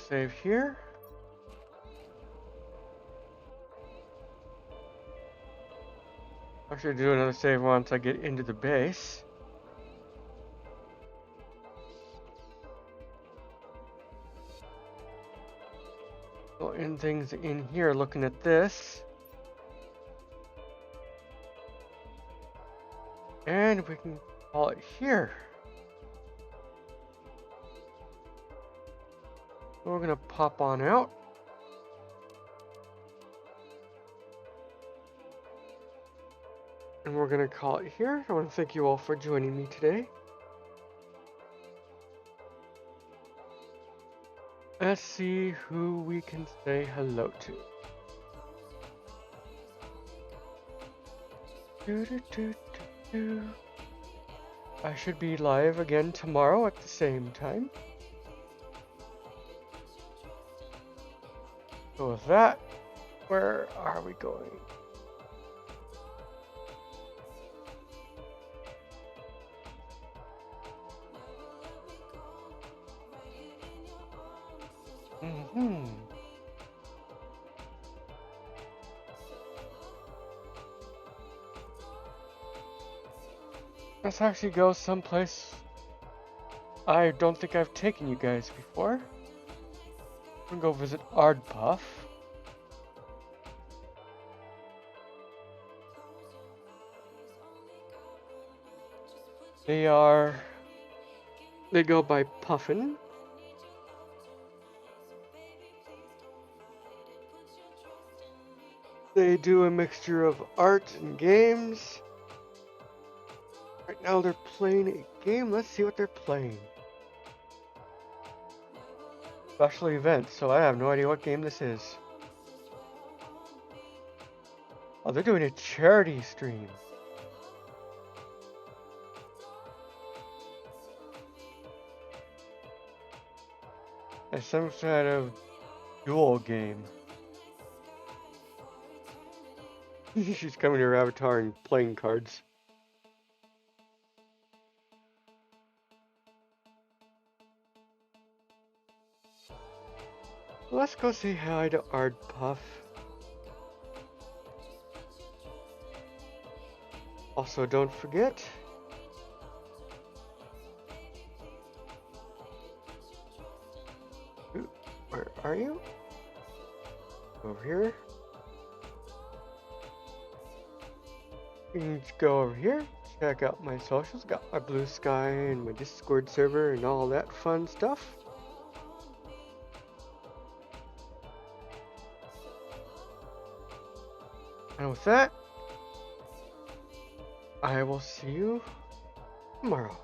save here. I should do another save once I get into the base. Go in things in here looking at this. And we can call it here. We're gonna pop on out. And we're gonna call it here. I want to thank you all for joining me today. Let's see who we can say hello to. I should be live again tomorrow at the same time. So with that, where are we going? Let's actually go someplace I don't think I've taken you guys before. I'm gonna go visit Ardpuff. They go by Puffin. They do a mixture of art and games. Right now they're playing a game. Let's see what they're playing. Special event, so I have no idea what game this is. Oh, they're doing a charity stream. It's some kind of duel game. She's coming to her avatar and playing cards. let's go say hi to Ard Puff. Also, don't forget. Ooh, where are you? Over here. You can just go over here, check out my socials. Got my Blue Sky and my Discord server and all that fun stuff. And with that, I will see you tomorrow.